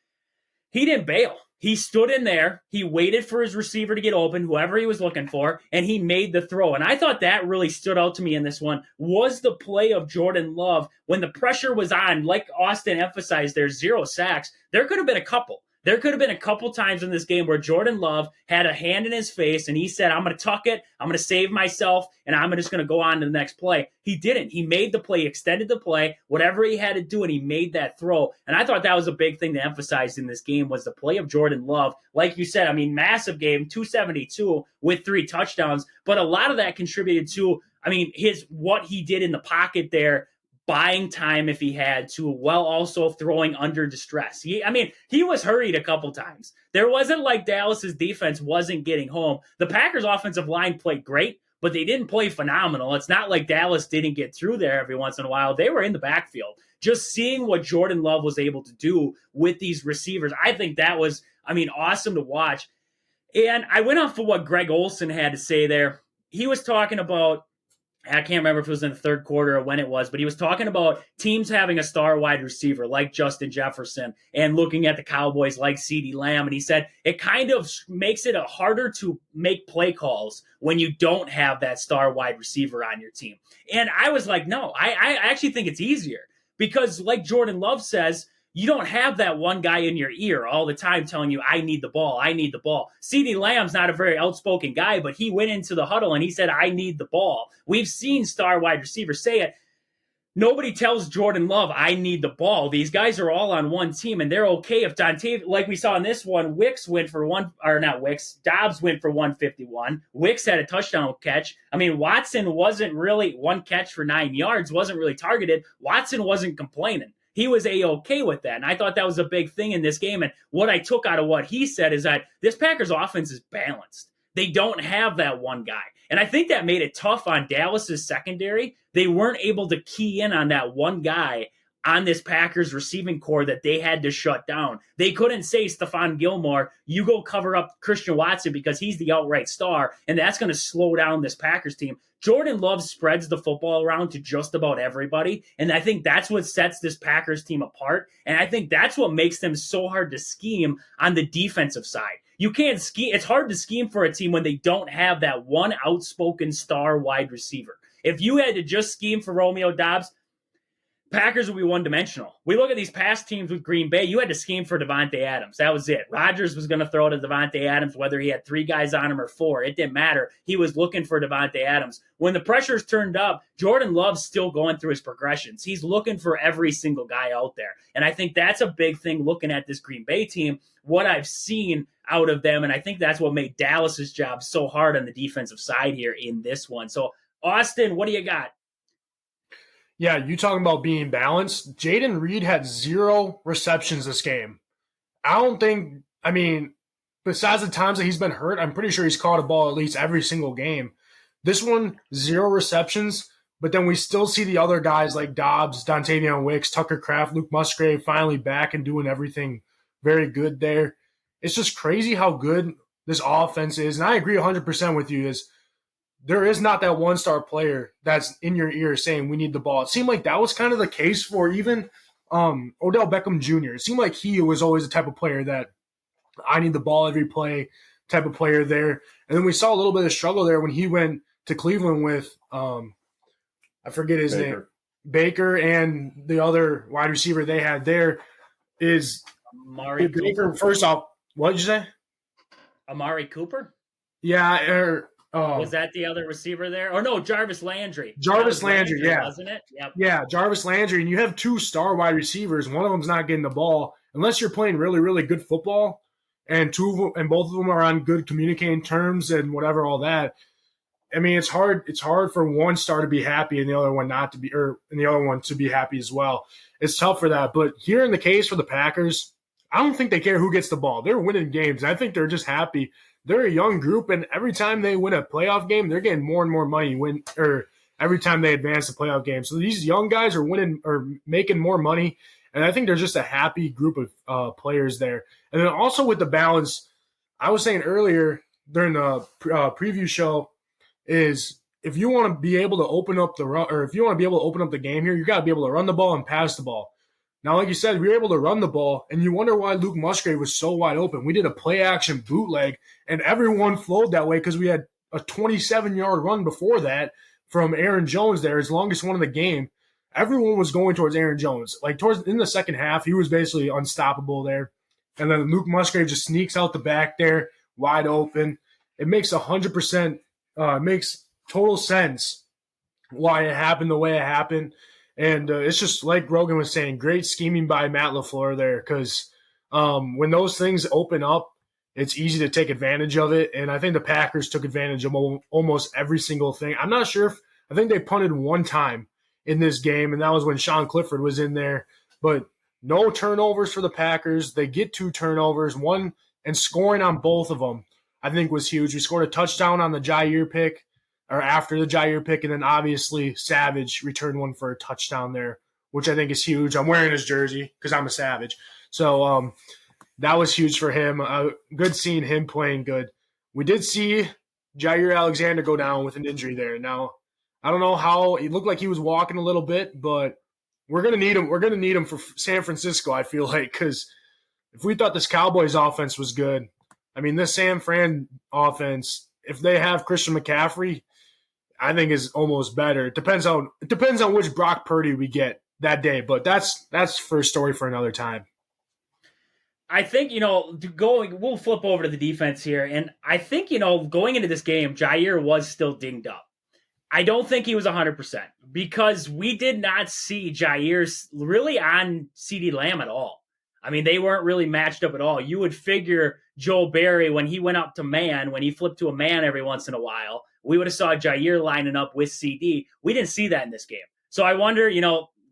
He didn't bail. He stood in there, he waited for his receiver to get open, whoever he was looking for, and he made the throw. And I thought that really stood out to me in this one, was the play of Jordan Love. When the pressure was on, like Austin emphasized, there's 0 sacks. There could have been a couple. There could have been a couple times in this game where Jordan Love had a hand in his face and he said, I'm going to tuck it, I'm going to save myself, and I'm just going to go on to the next play. He didn't. He made the play, extended the play, whatever he had to do, and he made that throw. And I thought that was a big thing to emphasize in this game, was the play of Jordan Love. Like you said, I mean, massive game, 272 with 3 touchdowns, but a lot of that contributed to, what he did in the pocket there, buying time if he had to, while also throwing under distress. He was hurried a couple times. There wasn't like Dallas's defense wasn't getting home. The Packers' offensive line played great, but they didn't play phenomenal. It's not like Dallas didn't get through there every once in a while. They were in the backfield. Just seeing what Jordan Love was able to do with these receivers, I think that was, awesome to watch. And I went off of what Greg Olsen had to say there. He was talking about, I can't remember if it was in the third quarter or when it was, but he was talking about teams having a star wide receiver like Justin Jefferson and looking at the Cowboys like CeeDee Lamb. And he said it kind of makes it harder to make play calls when you don't have that star wide receiver on your team. And I was like, no, I actually think it's easier, because like Jordan Love says, you don't have that one guy in your ear all the time telling you, I need the ball, I need the ball. CeeDee Lamb's not a very outspoken guy, but he went into the huddle and he said, I need the ball. We've seen star wide receivers say it. Nobody tells Jordan Love, I need the ball. These guys are all on one team, and they're okay if like we saw in this one, Dobbs went for 151. Wicks had a touchdown catch. Watson wasn't really, one catch for 9 yards, wasn't really targeted. Watson wasn't complaining. He was A-okay with that. And I thought that was a big thing in this game. And what I took out of what he said is that this Packers offense is balanced. They don't have that one guy. And I think that made it tough on Dallas's secondary. They weren't able to key in on that one guy on this Packers receiving core that they had to shut down. They couldn't say, Stephon Gilmore, you go cover up Christian Watson because he's the outright star, and that's going to slow down this Packers team. Jordan Love spreads the football around to just about everybody, and I think that's what sets this Packers team apart, and I think that's what makes them so hard to scheme on the defensive side. You can't scheme. It's hard to scheme for a team when they don't have that one outspoken star wide receiver. If you had to just scheme for Romeo Dobbs, Packers will be one-dimensional. We look at these past teams with Green Bay, you had to scheme for Devontae Adams. That was it. Rodgers was going to throw to Devontae Adams, whether he had 3 guys on him or 4. It didn't matter. He was looking for Devontae Adams. When the pressure's turned up, Jordan Love's still going through his progressions. He's looking for every single guy out there. And I think that's a big thing looking at this Green Bay team, what I've seen out of them. And I think that's what made Dallas's job so hard on the defensive side here in this one. So, Austin, what do you got? Yeah, you talking about being balanced. Jaden Reed had 0 receptions this game. Besides the times that he's been hurt, I'm pretty sure he's caught a ball at least every single game. This one, 0 receptions, but then we still see the other guys like Dobbs, Dontavion Wicks, Tucker Kraft, Luke Musgrave finally back and doing everything very good there. It's just crazy how good this offense is. And I agree 100% with you. There is not that one-star player that's in your ear saying we need the ball. It seemed like that was kind of the case for even Odell Beckham Jr. It seemed like he was always the type of player that I need the ball every play type of player there. And then we saw a little bit of struggle there when he went to Cleveland with I forget his name, Baker, and the other wide receiver they had there is Amari Baker. Cooper. First off, what did you say? Amari Cooper? Yeah, Was that the other receiver there? Or no, Jarvis Landry. Jarvis Landry, yeah. Wasn't it? Yep. Yeah, Jarvis Landry, and you have 2 star wide receivers. One of them's not getting the ball unless you're playing really, really good football, and both of them are on good communicating terms and whatever, all that. I mean, it's hard. It's hard for one star to be happy and the other one not to be, and the other one to be happy as well. It's tough for that. But here in the case for the Packers, I don't think they care who gets the ball. They're winning games. I think they're just happy. They're a young group, and every time they win a playoff game, they're getting more and more money. Every time they advance the playoff game, so these young guys are winning or making more money, and I think they're just a happy group of players there. And then also with the balance, I was saying earlier during the preview show, is if you want to be able to open up the run, or if you want to be able to open up the game here, you got to be able to run the ball and pass the ball. Now, like you said, we were able to run the ball, and you wonder why Luke Musgrave was so wide open. We did a play-action bootleg, and everyone flowed that way because we had a 27-yard run before that from Aaron Jones there, his longest one in the game. Everyone was going towards Aaron Jones. Like, in the second half, he was basically unstoppable there. And then Luke Musgrave just sneaks out the back there, wide open. It makes 100%, makes total sense why it happened the way it happened. And it's just like Rogan was saying, great scheming by Matt LaFleur there, because when those things open up, it's easy to take advantage of it. And I think the Packers took advantage of almost every single thing. I'm not sure I think they punted one time in this game, and that was when Sean Clifford was in there. But no turnovers for the Packers. They get 2 turnovers, one, and scoring on both of them, I think, was huge. We scored a touchdown on the Jair pick, or after the Jair pick, and then obviously Savage returned one for a touchdown there, which I think is huge. I'm wearing his jersey because I'm a Savage. So that was huge for him. Good seeing him playing good. We did see Jair Alexander go down with an injury there. Now, I don't know how – he looked like he was walking a little bit, but we're going to need him. We're going to need him for San Francisco, I feel like, because if we thought this Cowboys offense was good, I mean, this San Fran offense, if they have Christian McCaffrey – I think is almost better. It depends on which Brock Purdy we get that day, but that's for a story for another time. I think, we'll flip over to the defense here, and I think, going into this game, Jair was still dinged up. I don't think he was 100% because we did not see Jair really on CeeDee Lamb at all. I mean, they weren't really matched up at all. You would figure Joe Barry, when he went up to man, when he flipped to a man every once in a while, we would have saw Jair lining up with CD. We didn't see that in this game. So I wonder,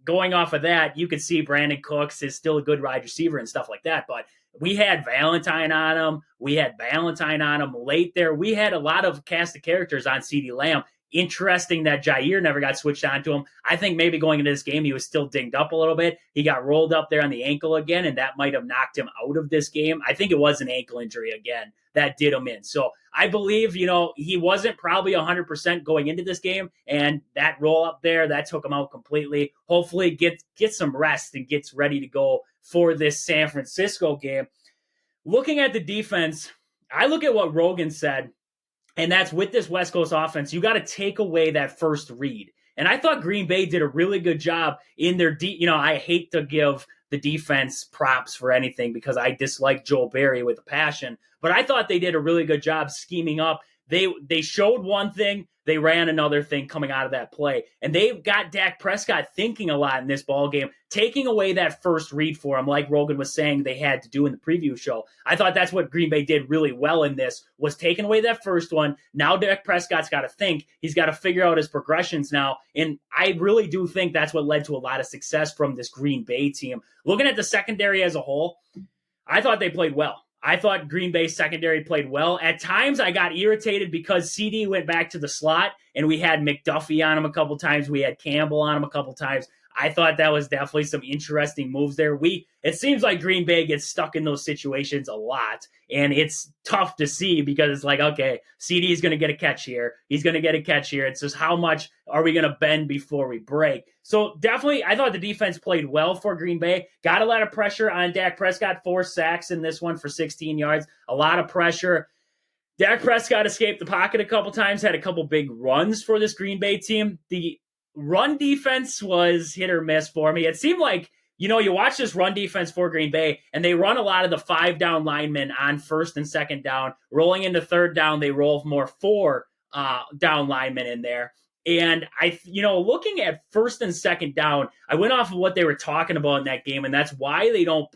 going off of that, you could see Brandon Cooks is still a good wide receiver and stuff like that. But we had Valentine on him. We had Valentine on him late there. We had a lot of cast of characters on CeeDee Lamb. Interesting that Jair never got switched on to him. I think maybe going into this game, he was still dinged up a little bit. He got rolled up there on the ankle again, and that might have knocked him out of this game. I think it was an ankle injury again that did him in. So I believe, he wasn't probably 100% going into this game, and that roll up there, that took him out completely. Hopefully get some rest and gets ready to go for this San Francisco game. Looking at the defense, I look at what Rogan said, and that's with this West Coast offense, you got to take away that first read. And I thought Green Bay did a really good job in their I hate to give the defense props for anything because I dislike Joel Barry with a passion, but I thought they did a really good job scheming up. They showed one thing, they ran another thing coming out of that play. And they've got Dak Prescott thinking a lot in this ball game, taking away that first read for him, like Rogan was saying they had to do in the preview show. I thought that's what Green Bay did really well in this, was taking away that first one. Now Dak Prescott's got to think. He's got to figure out his progressions now. And I really do think that's what led to a lot of success from this Green Bay team. Looking at the secondary as a whole, I thought they played well. I thought Green Bay's secondary played well. At times, I got irritated because CD went back to the slot, and we had McDuffie on him a couple times. We had Campbell on him a couple times. I thought that was definitely some interesting moves there. It seems like Green Bay gets stuck in those situations a lot, and it's tough to see because it's like, okay, CD is going to get a catch here. He's going to get a catch here. It's just how much are we going to bend before we break? So definitely, I thought the defense played well for Green Bay. Got a lot of pressure on Dak Prescott, 4 sacks in this one for 16 yards. A lot of pressure. Dak Prescott escaped the pocket a couple times, had a couple big runs for this Green Bay team. The run defense was hit or miss for me. It seemed like, you watch this run defense for Green Bay, and they run a lot of the 5-down linemen on first and second down. Rolling into third down, they roll more 4-down linemen in there. And looking at first and second down, I went off of what they were talking about in that game, and that's why they don't,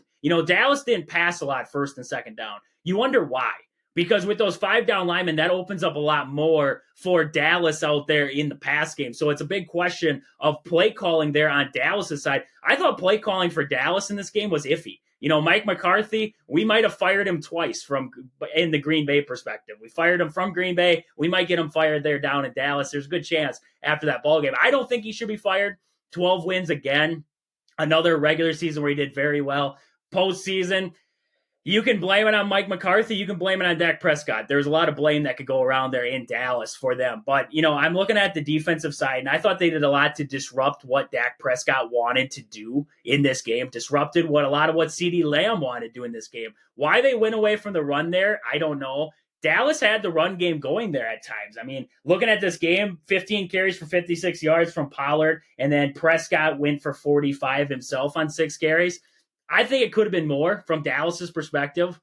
Dallas didn't pass a lot first and second down. You wonder why. Because with those 5-down linemen, that opens up a lot more for Dallas out there in the pass game. So it's a big question of play calling there on Dallas' side. I thought play calling for Dallas in this game was iffy. Mike McCarthy, we might have fired him twice in the Green Bay perspective. We fired him from Green Bay. We might get him fired there down in Dallas. There's a good chance after that ball game. I don't think he should be fired. 12 wins again. Another regular season where he did very well. Postseason, you can blame it on Mike McCarthy. You can blame it on Dak Prescott. There's a lot of blame that could go around there in Dallas for them. But, I'm looking at the defensive side, and I thought they did a lot to disrupt what Dak Prescott wanted to do in this game, disrupted a lot of what CeeDee Lamb wanted to do in this game. Why they went away from the run there, I don't know. Dallas had the run game going there at times. I mean, looking at this game, 15 carries for 56 yards from Pollard, and then Prescott went for 45 himself on 6 carries. I think it could have been more from Dallas's perspective.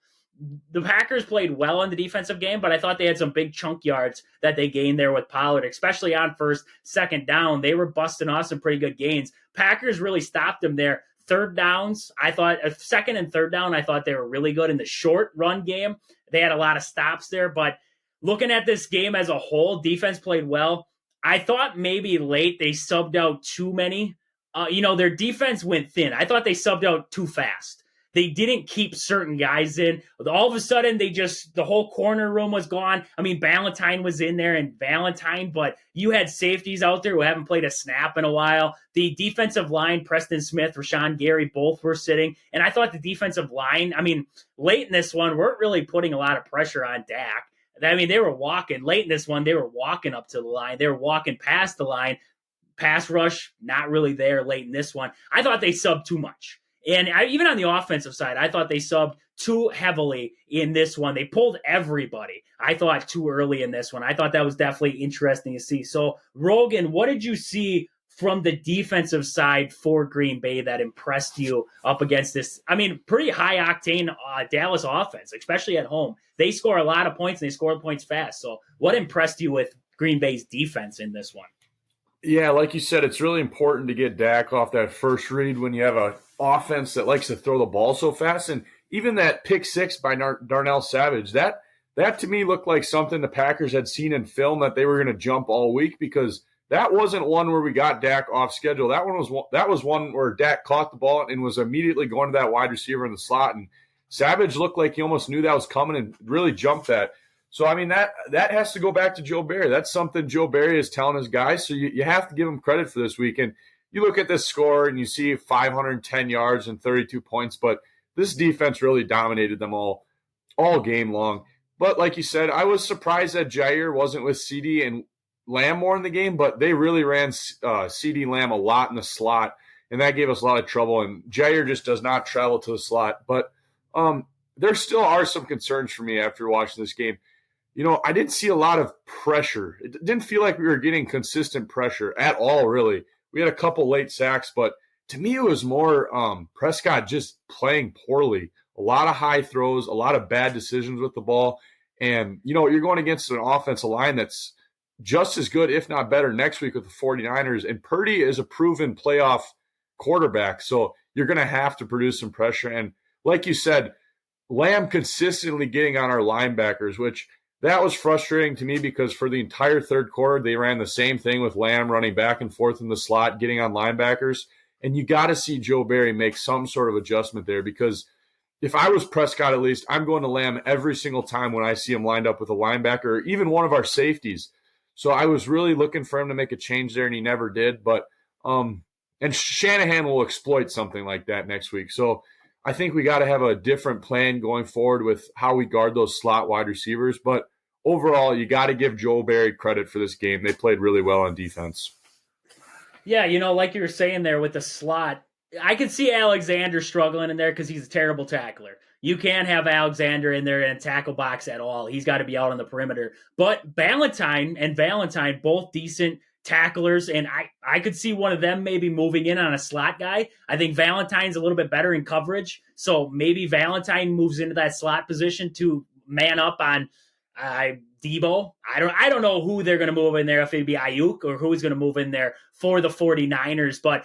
The Packers played well in the defensive game, but I thought they had some big chunk yards that they gained there with Pollard, especially on first, second down. They were busting off some pretty good gains. Packers really stopped them there. Third downs, I thought, second and third down, I thought they were really good in the short run game. They had a lot of stops there, but looking at this game as a whole, defense played well. I thought maybe late they subbed out too many. Their defense went thin. I thought they subbed out too fast. They didn't keep certain guys in. All of a sudden, the whole corner room was gone. I mean, Valentine was in there and Valentine, but you had safeties out there who haven't played a snap in a while. The defensive line, Preston Smith, Rashawn Gary, both were sitting. And I thought the defensive line, late in this one, weren't really putting a lot of pressure on Dak. They were walking. Late in this one, they were walking up to the line. They were walking past the line. Pass rush, not really there late in this one. I thought they subbed too much. And even on the offensive side, I thought they subbed too heavily in this one. They pulled everybody, I thought, too early in this one. I thought that was definitely interesting to see. So, Rogan, what did you see from the defensive side for Green Bay that impressed you up against this, pretty high-octane Dallas offense, especially at home? They score a lot of points, and they score points fast. So what impressed you with Green Bay's defense in this one? Yeah, like you said, it's really important to get Dak off that first read when you have an offense that likes to throw the ball so fast. And even that pick 6 by Darnell Savage, that to me looked like something the Packers had seen in film that they were going to jump all week, because that wasn't one where we got Dak off schedule. That was one where Dak caught the ball and was immediately going to that wide receiver in the slot. And Savage looked like he almost knew that was coming and really jumped that. So, that has to go back to Joe Barry. That's something Joe Barry is telling his guys. So you have to give him credit for this week. And you look at this score and you see 510 yards and 32 points, but this defense really dominated them all game long. But like you said, I was surprised that Jair wasn't with CD and Lamb more in the game, but they really ran CD Lamb a lot in the slot, and that gave us a lot of trouble. And Jair just does not travel to the slot. But there still are some concerns for me after watching this game. I didn't see a lot of pressure. It didn't feel like we were getting consistent pressure at all, really. We had a couple late sacks, but to me it was more Prescott just playing poorly. A lot of high throws, a lot of bad decisions with the ball. And, you're going against an offensive line that's just as good, if not better, next week with the 49ers. And Purdy is a proven playoff quarterback, so you're going to have to produce some pressure. And like you said, Lamb consistently getting on our linebackers, which – that was frustrating to me because for the entire third quarter, they ran the same thing with Lamb running back and forth in the slot, getting on linebackers. And you got to see Joe Barry make some sort of adjustment there, because if I was Prescott, at least, I'm going to Lamb every single time when I see him lined up with a linebacker or even one of our safeties. So I was really looking for him to make a change there, and he never did. But and And Shanahan will exploit something like that next week. So I think we got to have a different plan going forward with how we guard those slot wide receivers. But overall, you got to give Joe Barry credit for this game. They played really well on defense. Yeah, like you were saying there with the slot, I could see Alexander struggling in there because he's a terrible tackler. You can't have Alexander in there in a tackle box at all. He's got to be out on the perimeter. But Valentine, both decent tacklers, and I could see one of them maybe moving in on a slot guy. I think Valentine's a little bit better in coverage, so maybe Valentine moves into that slot position to man up on Debo. I don't know who they're going to move in there, if it'd be Ayuk or who's going to move in there for the 49ers. But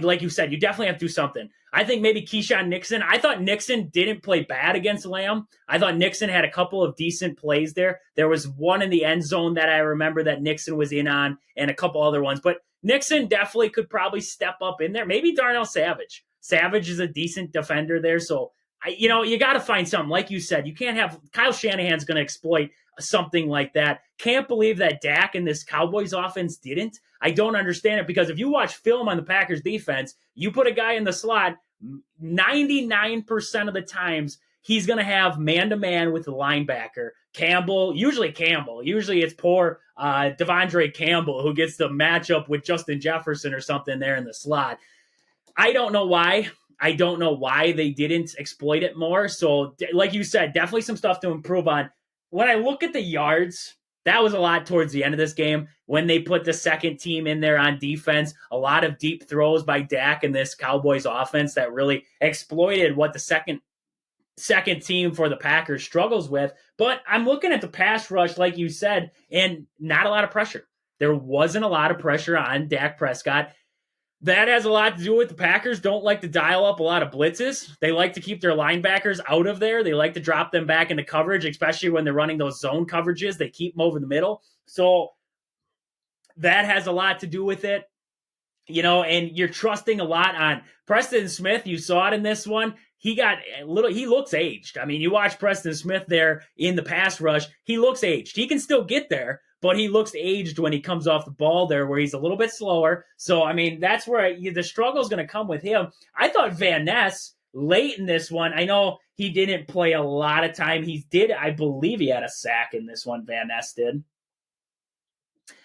like you said, you definitely have to do something. I think maybe Keyshawn Nixon. I thought Nixon didn't play bad against Lamb. I thought Nixon had a couple of decent plays there. There was one in the end zone that I remember that Nixon was in on, and a couple other ones. But Nixon definitely could probably step up in there. Maybe Darnell Savage. Savage is a decent defender there, so you got to find something. Like you said, you can't have Kyle Shanahan's going to exploit something like that. Can't believe that Dak and this Cowboys offense didn't. I don't understand it, because if you watch film on the Packers defense, you put a guy in the slot, 99% of the times he's going to have man-to-man with the linebacker. Usually it's poor Devondre Campbell who gets the matchup with Justin Jefferson or something there in the slot. I don't know why. They didn't exploit it more. So, like you said, definitely some stuff to improve on. When I look at the yards, that was a lot towards the end of this game when they put the second team in there on defense. A lot of deep throws by Dak and this Cowboys offense that really exploited what the second team for the Packers struggles with. But I'm looking at the pass rush, like you said, and not a lot of pressure. There wasn't a lot of pressure on Dak Prescott. That has a lot to do with the Packers don't like to dial up a lot of blitzes. They like to keep their linebackers out of there. They like to drop them back into coverage, especially when they're running those zone coverages. They keep them over the middle. So that has a lot to do with it. And you're trusting a lot on Preston Smith. You saw it in this one. He looks aged. I mean, you watch Preston Smith there in the pass rush. He looks aged. He can still get there, but he looks aged when he comes off the ball there, where he's a little bit slower. So, I mean, that's where the struggle is going to come with him. I thought Van Ness late in this one, I know he didn't play a lot of time. I believe he had a sack in this one, Van Ness did.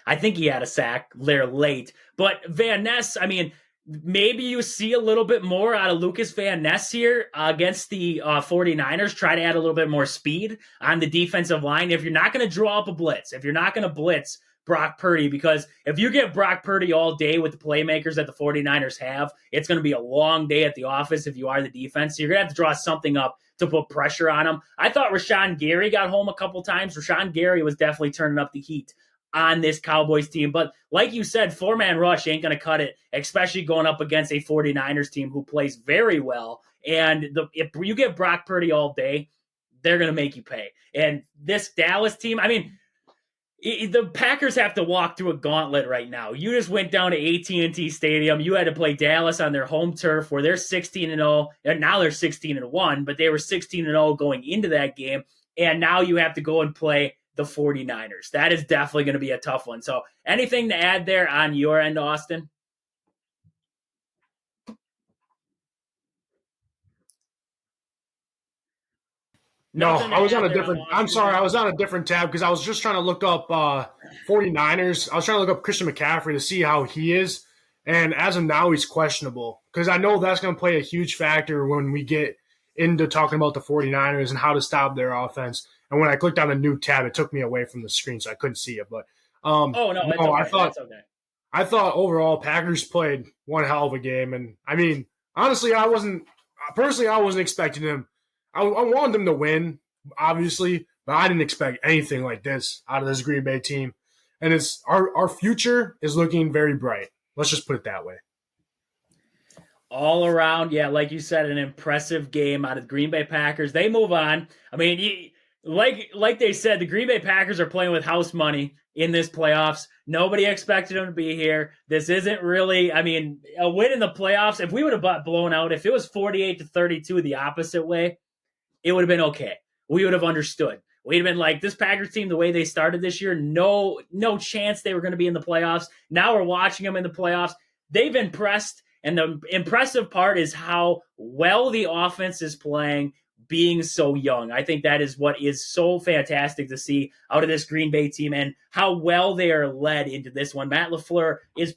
I think he had a sack there late. But Van Ness, I mean, maybe you see a little bit more out of Lucas Van Ness here against the 49ers. Try to add a little bit more speed on the defensive line. If you're not going to draw up a blitz, if you're not going to blitz Brock Purdy, because if you get Brock Purdy all day with the playmakers that the 49ers have, it's going to be a long day at the office if you are the defense. So you're going to have to draw something up to put pressure on him. I thought Rashawn Gary got home a couple times. Rashawn Gary was definitely turning up the heat on this Cowboys team. But like you said, four-man rush ain't going to cut it, especially going up against a 49ers team who plays very well. And if you get Brock Purdy all day, they're going to make you pay. And this Dallas team, I mean, the Packers have to walk through a gauntlet right now. You just went down to AT&T Stadium. You had to play Dallas on their home turf where they're 16-0. And now they're 16-1, but they were 16-0 going into that game. And now you have to go and play the 49ers. That is definitely going to be a tough one. So anything to add there on your end, Austin? No, I was on a different – I'm sorry, I was on a different tab because I was just trying to look up 49ers. I was trying to look up Christian McCaffrey to see how he is. And as of now, he's questionable because I know that's going to play a huge factor when we get into talking about the 49ers and how to stop their offense. And when I clicked on the new tab, it took me away from the screen, so I couldn't see it. But I thought overall Packers played one hell of a game. And, I mean, honestly, I wasn't expecting them. I wanted them to win, obviously, but I didn't expect anything like this out of this Green Bay team. And it's our future is looking very bright. Let's just put it that way. All around, yeah, like you said, an impressive game out of the Green Bay Packers. They move on. I mean, like they said, the Green Bay Packers are playing with house money in this playoffs. Nobody expected them to be here. This isn't really, I mean, a win in the playoffs. If we would have blown out, if it was 48-32 the opposite way, it would have been okay. We would have understood. We'd have been like, this Packers team, the way they started this year, no chance they were going to be in the playoffs. Now we're watching them in the playoffs. they've impressed. And the impressive part is how well the offense is playing, being so young. I think that is what is so fantastic to see out of this Green Bay team and how well they are led into this one. Matt LaFleur is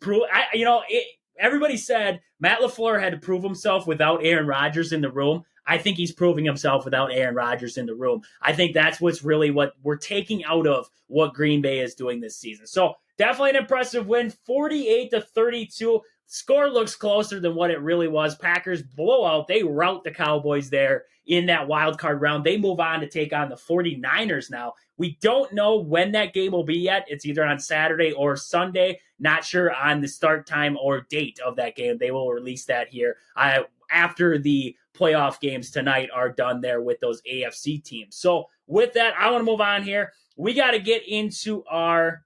everybody said Matt LaFleur had to prove himself without Aaron Rodgers in the room. I think he's proving himself without Aaron Rodgers in the room. I think that's what's really what we're taking out of what Green Bay is doing this season. So definitely an impressive win, 48-32. Score looks closer than what it really was. Packers blowout. They rout the Cowboys there in that wild card round. They move on to take on the 49ers now. We don't know when that game will be yet. It's either on Saturday or Sunday. Not sure on the start time or date of that game. They will release that here after the playoff games tonight are done there with those AFC teams. So with that, I want to move on here. We got to get into our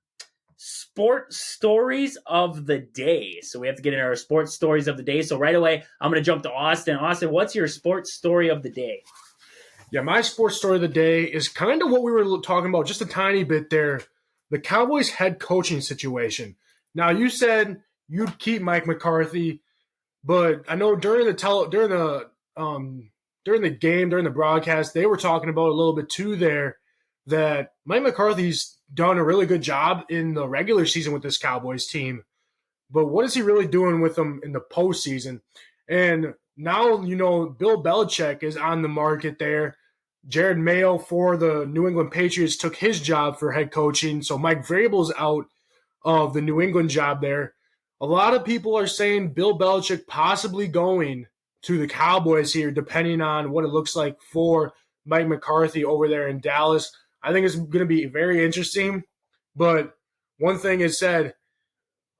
sports stories of the day. So we have to get into our sports stories of the day. So right away, I'm going to jump to Austin. Austin, what's your sports story of the day? Yeah, my sports story of the day is kind of what we were talking about just a tiny bit there. The Cowboys head coaching situation. Now, you said you'd keep Mike McCarthy, but I know during the broadcast, they were talking about a little bit too there that Mike McCarthy's done a really good job in the regular season with this Cowboys team. But what is he really doing with them in the postseason? And now, Bill Belichick is on the market there. Jared Mayo for the New England Patriots took his job for head coaching. So Mike Vrabel's out of the New England job there. A lot of people are saying Bill Belichick possibly going to the Cowboys here, depending on what it looks like for Mike McCarthy over there in Dallas. I think it's going to be very interesting. But one thing is said,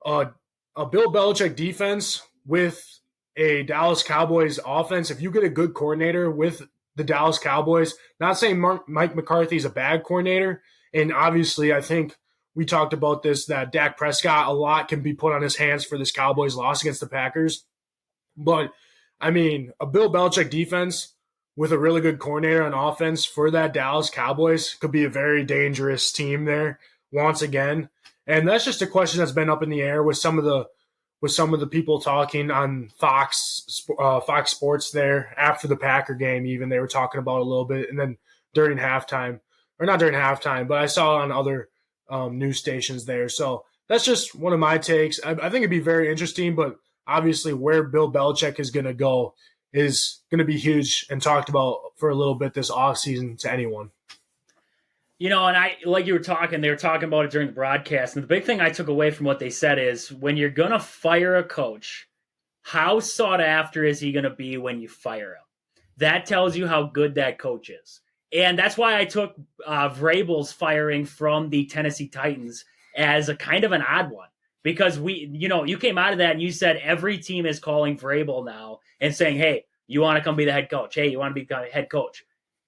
a Bill Belichick defense with a Dallas Cowboys offense, if you get a good coordinator with the Dallas Cowboys, not saying Mike McCarthy is a bad coordinator, and obviously I think we talked about this, that Dak Prescott, a lot can be put on his hands for this Cowboys loss against the Packers. But, I mean, a Bill Belichick defense with a really good coordinator on offense for that Dallas Cowboys could be a very dangerous team there once again. And that's just a question that's been up in the air with some of the people talking on Fox Sports there after the Packer game. Even they were talking about a little bit, and then during halftime, or not during halftime, but I saw it on other news stations there. So that's just one of my takes. I think it'd be very interesting, but obviously where Bill Belichick is going to go is going to be huge and talked about for a little bit this offseason to anyone. And I, like you were talking, they were talking about it during the broadcast. And the big thing I took away from what they said is when you're going to fire a coach, how sought after is he going to be when you fire him? That tells you how good that coach is. And that's why I took Vrabel's firing from the Tennessee Titans as a kind of an odd one. Because you came out of that and you said every team is calling Vrabel now and saying, hey, you want to come be the head coach? Hey, you want to be the head coach?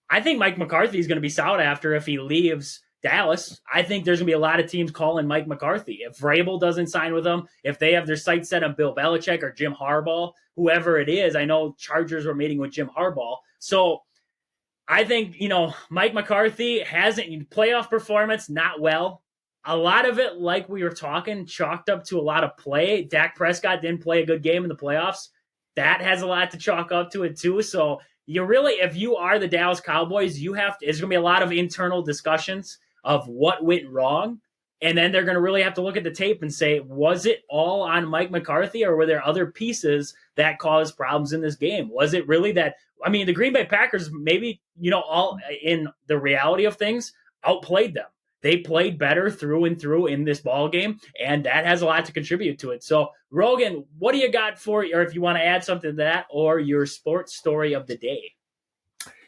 I think Mike McCarthy is going to be sought after if he leaves Dallas. I think there's going to be a lot of teams calling Mike McCarthy. If Vrabel doesn't sign with him, if they have their sights set on Bill Belichick or Jim Harbaugh, whoever it is, I know Chargers were meeting with Jim Harbaugh. So I think, Mike McCarthy hasn't playoff performance, not well. A lot of it, like we were talking, chalked up to a lot of play. Dak Prescott didn't play a good game in the playoffs. That has a lot to chalk up to it too. So you really, if you are the Dallas Cowboys, there's going to be a lot of internal discussions of what went wrong. And then they're going to really have to look at the tape and say, was it all on Mike McCarthy or were there other pieces that caused problems in this game? Was it really that, the Green Bay Packers maybe, all in the reality of things, outplayed them. They played better through and through in this ball game, and that has a lot to contribute to it. So, Rogan, what do you got or if you want to add something to that, or your sports story of the day?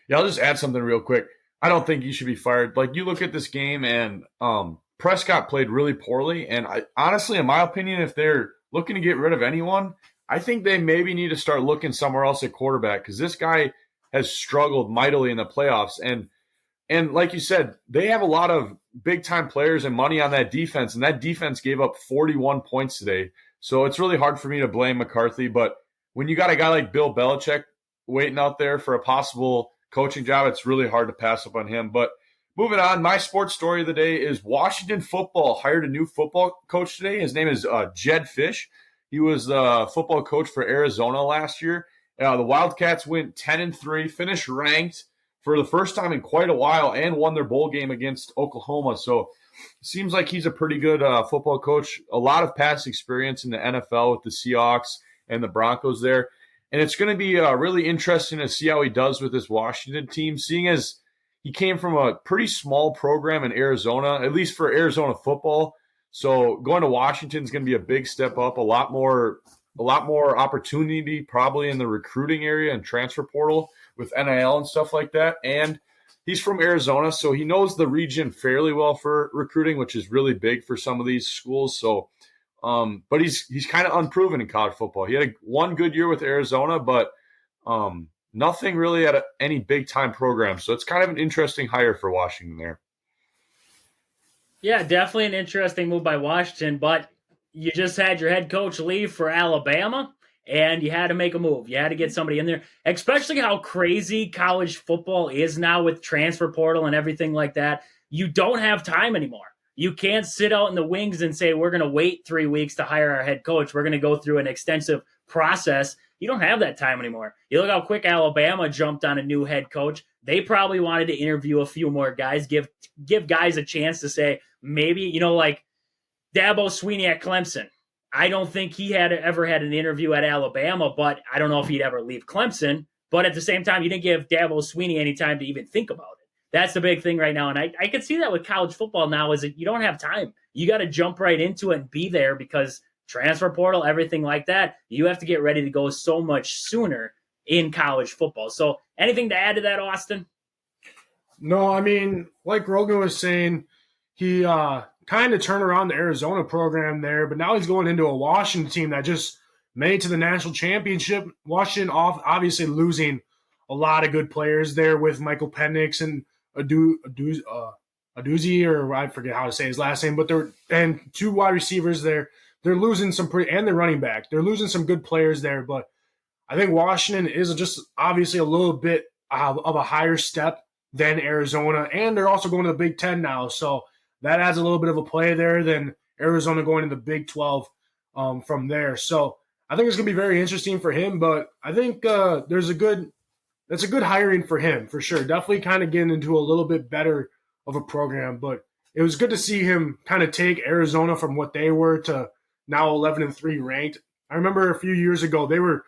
Yeah, I'll just add something real quick. I don't think you should be fired. Like, you look at this game, and Prescott played really poorly, and honestly, in my opinion, if they're looking to get rid of anyone, I think they maybe need to start looking somewhere else at quarterback, because this guy has struggled mightily in the playoffs, and like you said, they have a lot of big-time players and money on that defense, and that defense gave up 41 points today. So it's really hard for me to blame McCarthy. But when you got a guy like Bill Belichick waiting out there for a possible coaching job, it's really hard to pass up on him. But moving on, my sports story of the day is Washington football hired a new football coach today. His name is Jed Fish. He was the football coach for Arizona last year. The Wildcats went 10-3, finished ranked for the first time in quite a while, and won their bowl game against Oklahoma. So it seems like he's a pretty good football coach. A lot of past experience in the NFL with the Seahawks and the Broncos there. And it's going to be really interesting to see how he does with this Washington team, seeing as he came from a pretty small program in Arizona, at least for Arizona football. So going to Washington is going to be a big step up, a lot more opportunity probably in the recruiting area and transfer portal with NIL and stuff like that. And he's from Arizona, so he knows the region fairly well for recruiting, which is really big for some of these schools. So, but he's kind of unproven in college football. He had one good year with Arizona, but nothing really at any big-time program. So it's kind of an interesting hire for Washington there. Yeah, definitely an interesting move by Washington, but you just had your head coach leave for Alabama, and you had to make a move. You had to get somebody in there, especially how crazy college football is now with transfer portal and everything like that. You don't have time anymore. You can't sit out in the wings and say, we're going to wait 3 weeks to hire our head coach. We're going to go through an extensive process. You don't have that time anymore. You look how quick Alabama jumped on a new head coach. They probably wanted to interview a few more guys, give guys a chance to say, maybe, like Dabo Swinney at Clemson. I don't think he had ever had an interview at Alabama, but I don't know if he'd ever leave Clemson. But at the same time, you didn't give Dabo Swinney any time to even think about it. That's the big thing right now. And I can see that with college football now is that you don't have time. You got to jump right into it and be there because transfer portal, everything like that, you have to get ready to go so much sooner in college football. So anything to add to that, Austin? No, I mean, like Rogan was saying, he kind of turned around the Arizona program there, but now he's going into a Washington team that just made it to the national championship. Washington obviously losing a lot of good players there with Michael Penix and Aduzzi, or I forget how to say his last name, but and two wide receivers there. They're losing and they're running back. They're losing some good players there, but I think Washington is just obviously a little bit of a higher step than Arizona, and they're also going to the Big Ten now, so that adds a little bit of a play there than Arizona going to the Big 12 from there. So I think it's going to be very interesting for him, but I think that's a good hiring for him for sure. Definitely kind of getting into a little bit better of a program, but it was good to see him kind of take Arizona from what they were to now 11-3 ranked. I remember a few years ago they were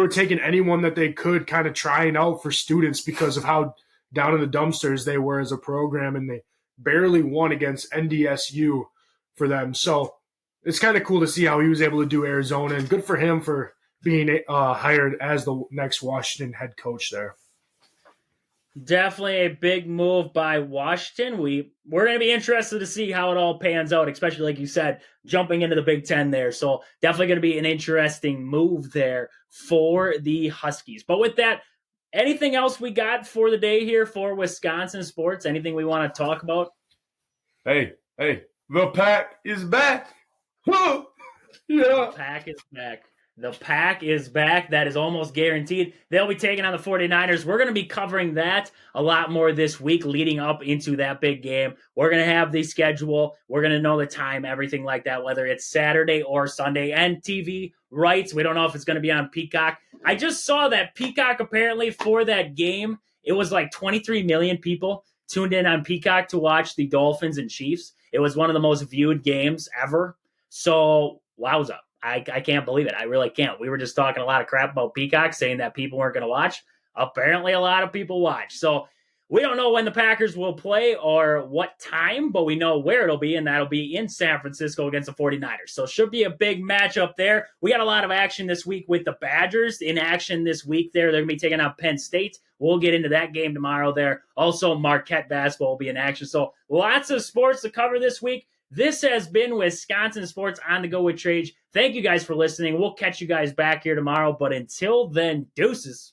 taking anyone that they could, kind of trying out for students because of how down in the dumpsters they were as a program, and they barely won against NDSU for them. So it's kind of cool to see how he was able to do Arizona, and good for him for being hired as the next Washington head coach there. Definitely a big move by Washington. We're going to be interested to see how it all pans out, especially like you said, jumping into the Big Ten there. So definitely going to be an interesting move there for the Huskies. But with that, anything else we got for the day here for Wisconsin sports? Anything we want to talk about? Hey, the Pack is back. Yeah. The Pack is back. The Pack is back. That is almost guaranteed. They'll be taking on the 49ers. We're going to be covering that a lot more this week leading up into that big game. We're going to have the schedule. We're going to know the time, everything like that, whether it's Saturday or Sunday, and TV rights. We don't know if it's going to be on Peacock. I just saw that Peacock apparently for that game, it was like 23 million people tuned in on Peacock to watch the Dolphins and Chiefs. It was one of the most viewed games ever. So, wowza. I can't believe it. I really can't. We were just talking a lot of crap about Peacock, saying that people weren't going to watch. Apparently, a lot of people watch. So we don't know when the Packers will play or what time, but we know where it'll be, and that'll be in San Francisco against the 49ers. So it should be a big matchup there. We got a lot of action this week with the Badgers in action this week there. They're going to be taking on Penn State. We'll get into that game tomorrow there. Also, Marquette basketball will be in action. So lots of sports to cover this week. This has been Wisconsin Sports on the Go with Trage. Thank you guys for listening. We'll catch you guys back here tomorrow. But until then, deuces.